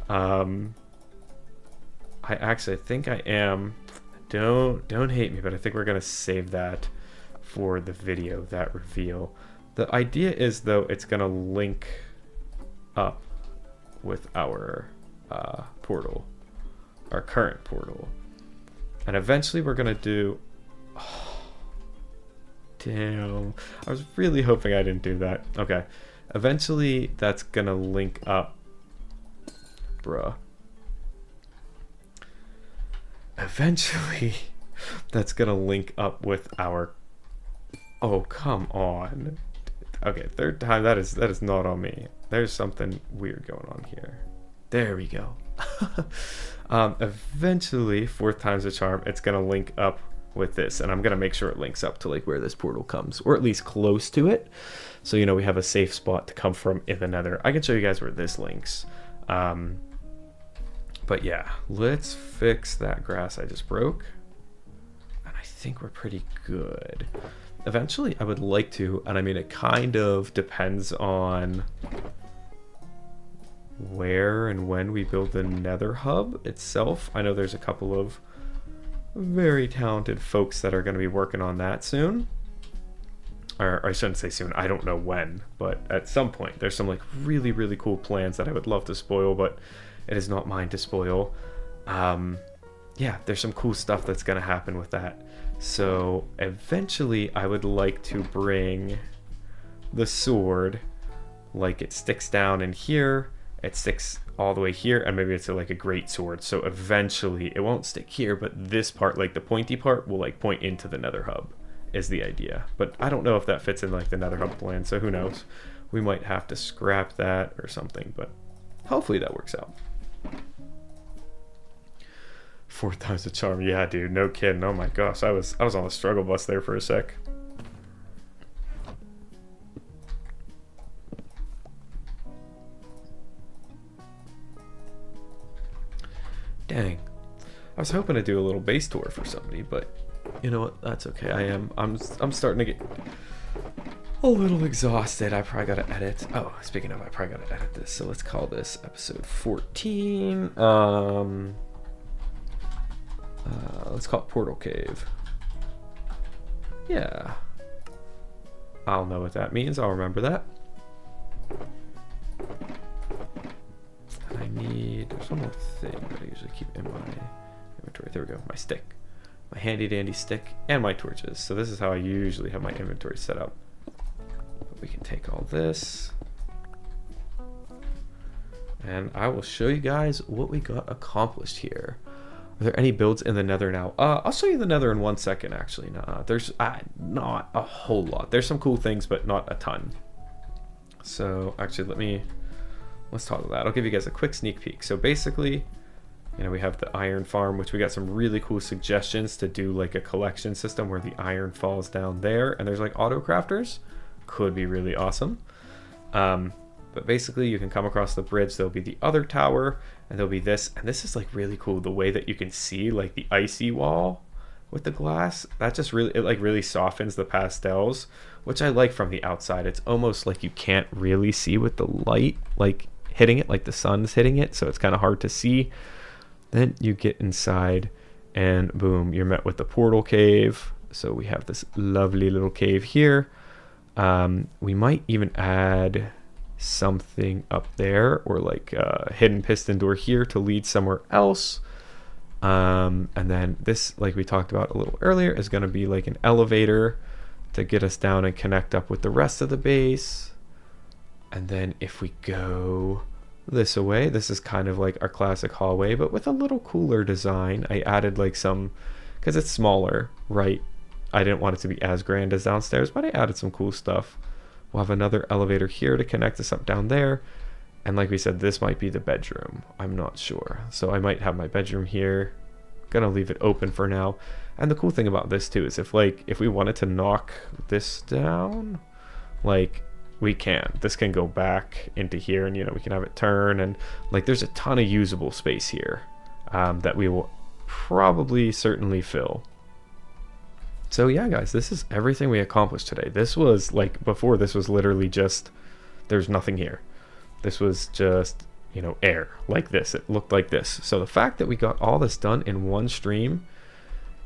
I actually think I am. Don't hate me, but I think we're gonna save that for the video, that reveal. The idea is, though, it's gonna link up with our portal, our current portal, and eventually we're gonna do. Oh, damn, I was really hoping I didn't do that. Okay, eventually that's gonna link up, bruh. Eventually, that's gonna link up with our. Oh, come on. Okay, third time. That is not on me. There's something weird going on here. There we go. Eventually, fourth time's a charm. It's gonna link up with this, and I'm gonna make sure it links up to like where this portal comes, or at least close to it. So you know we have a safe spot to come from in the Nether. I can show you guys where this links. But yeah, let's fix that grass I just broke. And I think we're pretty good. Eventually, I would like to, and I mean, it kind of depends on where and when we build the Nether hub itself. I know there's a couple of very talented folks that are going to be working on that soon. Or I shouldn't say soon, I don't know when, but at some point. There's some like really, really cool plans that I would love to spoil, but it is not mine to spoil. Yeah, there's some cool stuff that's going to happen with that. So eventually I would like to bring the sword, like it sticks down in here, it sticks all the way here, and maybe it's like a great sword. So eventually it won't stick here, but this part, like the pointy part, will like point into the Nether hub is the idea. But I don't know if that fits in like the Nether hub plan, so who knows. We might have to scrap that or something, but hopefully that works out. 4 times the charm. Yeah, dude, no kidding. Oh my gosh, I was on the struggle bus there for a sec. Dang. I was hoping to do a little base tour for somebody, but you know what? That's okay. I'm starting to get a little exhausted. I probably gotta edit. Oh, speaking of, I probably gotta edit this. So let's call this episode 14. Let's call it Portal Cave. Yeah. I'll know what that means. I'll remember that. And I need, there's one more thing that I usually keep in my inventory. There we go. My stick. My handy dandy stick and my torches. So this is how I usually have my inventory set up. But we can take all this. And I will show you guys what we got accomplished here. Are there any builds in the Nether now? I'll show you the Nether in 1 second, actually. Nah, there's not a whole lot. There's some cool things, but not a ton. So, actually, let's talk about that. I'll give you guys a quick sneak peek. So, basically, you know, we have the iron farm, which we got some really cool suggestions to do, like, a collection system where the iron falls down there. And there's, like, auto crafters. Could be really awesome. But basically, you can come across the bridge. There'll be the other tower, and there'll be this. And this is like really cool. The way that you can see like the icy wall with the glass. That just really, it like really softens the pastels, which I like from the outside. It's almost like you can't really see with the light like hitting it, like the sun's hitting it. So it's kind of hard to see. Then you get inside, and boom, you're met with the portal cave. So we have this lovely little cave here. We might even add something up there, or like a hidden piston door here to lead somewhere else. And then this, like we talked about a little earlier, is going to be like an elevator to get us down and connect up with the rest of the base. And then if we go this away, this is kind of like our classic hallway, but with a little cooler design. I added like some, because it's smaller, right? I didn't want it to be as grand as downstairs, but I added some cool stuff. We'll have another elevator here to connect us up down there. And like we said, this might be the bedroom. I'm not sure. So I might have my bedroom here. Gonna leave it open for now. And the cool thing about this too is if we wanted to knock this down, like we can. This can go back into here, and you know, we can have it turn, and like there's a ton of usable space here that we will probably certainly fill. So yeah, guys, this is everything we accomplished today. This was like, before this was literally just, there's nothing here. This was just, you know, air like this. It looked like this. So the fact that we got all this done in one stream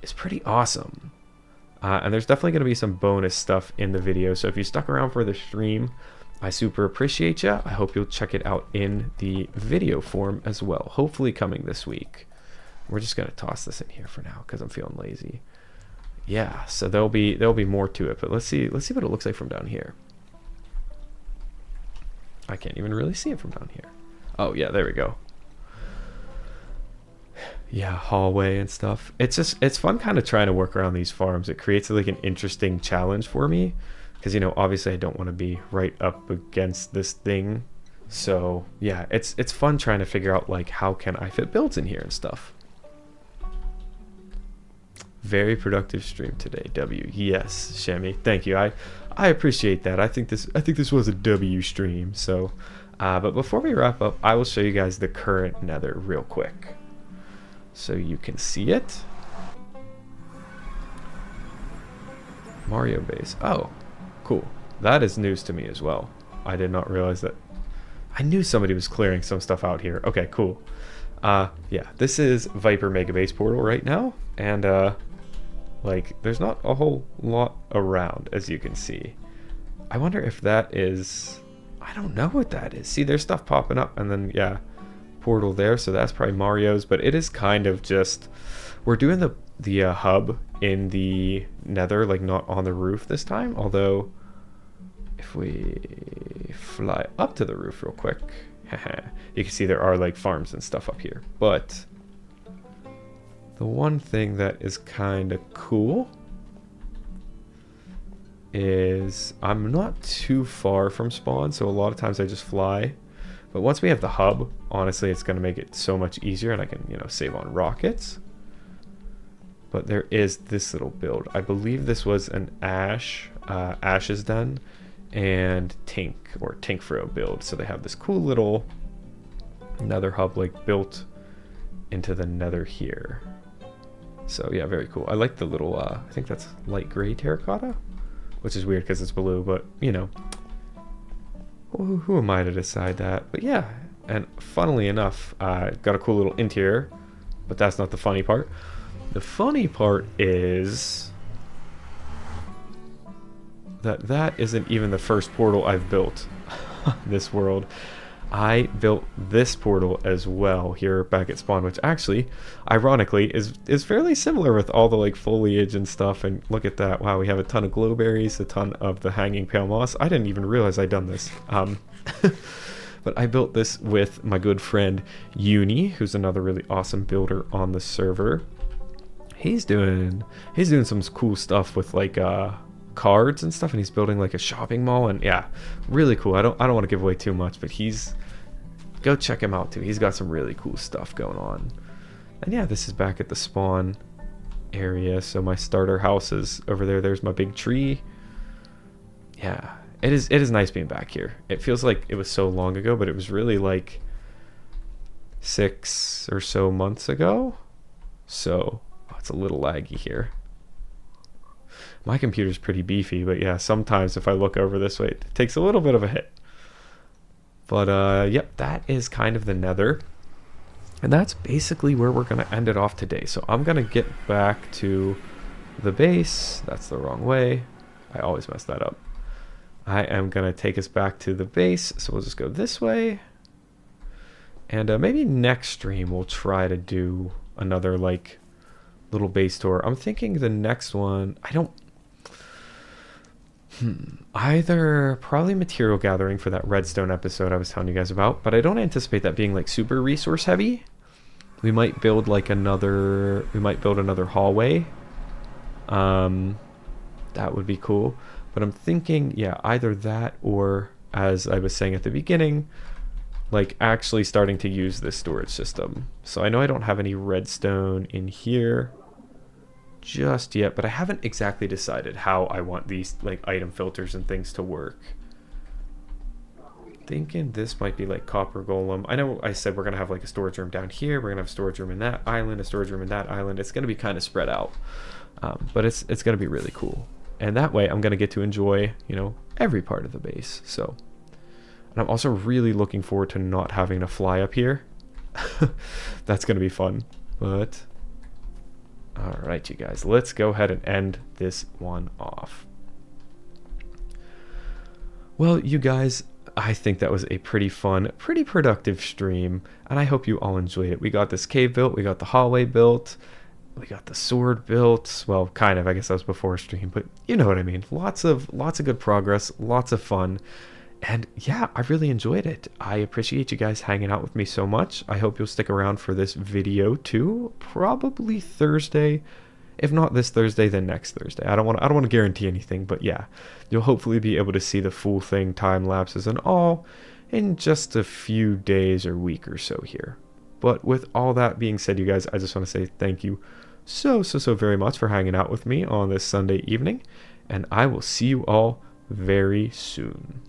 is pretty awesome. And there's definitely going to be some bonus stuff in the video. So if you stuck around for the stream, I super appreciate you. I hope you'll check it out in the video form as well. Hopefully coming this week. We're just going to toss this in here for now because I'm feeling lazy. Yeah, so there'll be more to it, but let's see what it looks like from down here. I can't even really see it from down here. Oh yeah, there we go. Yeah, hallway and stuff. It's fun kind of trying to work around these farms. It creates like an interesting challenge for me because, you know, obviously I don't want to be right up against this thing. So yeah, it's fun trying to figure out like how can I fit builds in here and stuff. Very productive stream today, W. Yes, Shemi, thank you. I appreciate that. I think this was a W stream. So, but before we wrap up, I will show you guys the current Nether real quick, so you can see it. Mario base. Oh, cool. That is news to me as well. I did not realize that. I knew somebody was clearing some stuff out here. Okay, cool. Yeah, this is Viper Mega Base portal right now, and like, there's not a whole lot around, as you can see. I wonder if that is... I don't know what that is. See, there's stuff popping up, and then, yeah, portal there, so that's probably Mario's, but it is kind of just... We're doing the hub in the Nether, like, not on the roof this time, although if we fly up to the roof real quick, you can see there are, like, farms and stuff up here, but... The one thing that is kind of cool is I'm not too far from spawn, so a lot of times I just fly. But once we have the hub, honestly, it's going to make it so much easier, and I can, you know, save on rockets. But there is this little build. I believe this was an Ash's Den and Tink or Tinkfro build. So they have this cool little Nether hub like built into the Nether here. So yeah, very cool. I like the little, I think that's light gray terracotta, which is weird because it's blue, but you know, who am I to decide that? But yeah, and funnily enough, got a cool little interior, but that's not the funny part. The funny part is that isn't even the first portal I've built in this world. I built this portal as well here back at spawn, which actually, ironically, is fairly similar with all the like foliage and stuff. And look at that. Wow, we have a ton of glowberries, a ton of the hanging pale moss. I didn't even realize I'd done this. But I built this with my good friend Uni, who's another really awesome builder on the server. He's doing some cool stuff with like cards and stuff, and he's building like a shopping mall, and yeah, really cool. I don't want to give away too much, but go check him out too. He's got some really cool stuff going on. And yeah, this is back at the spawn area, so my starter house is over there. There's my big tree. Yeah, it is nice being back here. It feels like it was so long ago, but it was really like 6 or so months ago. So it's a little laggy here. My computer's pretty beefy, but yeah, sometimes if I look over this way, it takes a little bit of a hit. But yep, that is kind of the Nether. And that's basically where we're going to end it off today. So I'm going to get back to the base. That's the wrong way. I always mess that up. I am going to take us back to the base. So we'll just go this way. And maybe next stream we'll try to do another like little base tour. I'm thinking the next one, either probably material gathering for that redstone episode I was telling you guys about, but I don't anticipate that being like super resource heavy. We might build like another hallway. That would be cool. But I'm thinking, yeah, either that or, as I was saying at the beginning, like actually starting to use this storage system. So I know I don't have any redstone in here just yet, but I haven't exactly decided how I want these like item filters and things to work. thinking this might be like copper golem. I know I said we're gonna have like a storage room down here, we're gonna have a storage room in that island, a storage room in that island. It's gonna be kind of spread out, but it's gonna be really cool, and that way I'm gonna get to enjoy, you know, every part of the base. So, and I'm also really looking forward to not having to fly up here. That's gonna be fun. But all right, you guys, let's go ahead and end this one off. Well, you guys, I think that was a pretty fun, pretty productive stream, and I hope you all enjoyed it. We got this cave built, we got the hallway built, we got the sword built. Well, kind of, I guess that was before stream, but you know what I mean. Lots of good progress, lots of fun, and yeah, I really enjoyed it. I appreciate you guys hanging out with me so much. I hope you'll stick around for this video too, probably Thursday. If not this Thursday, then next Thursday. I don't want to guarantee anything, but yeah, you'll hopefully be able to see the full thing, time lapses and all, in just a few days or week or so here. But with all that being said, you guys, I just want to say thank you so very much for hanging out with me on this Sunday evening, and I will see you all very soon.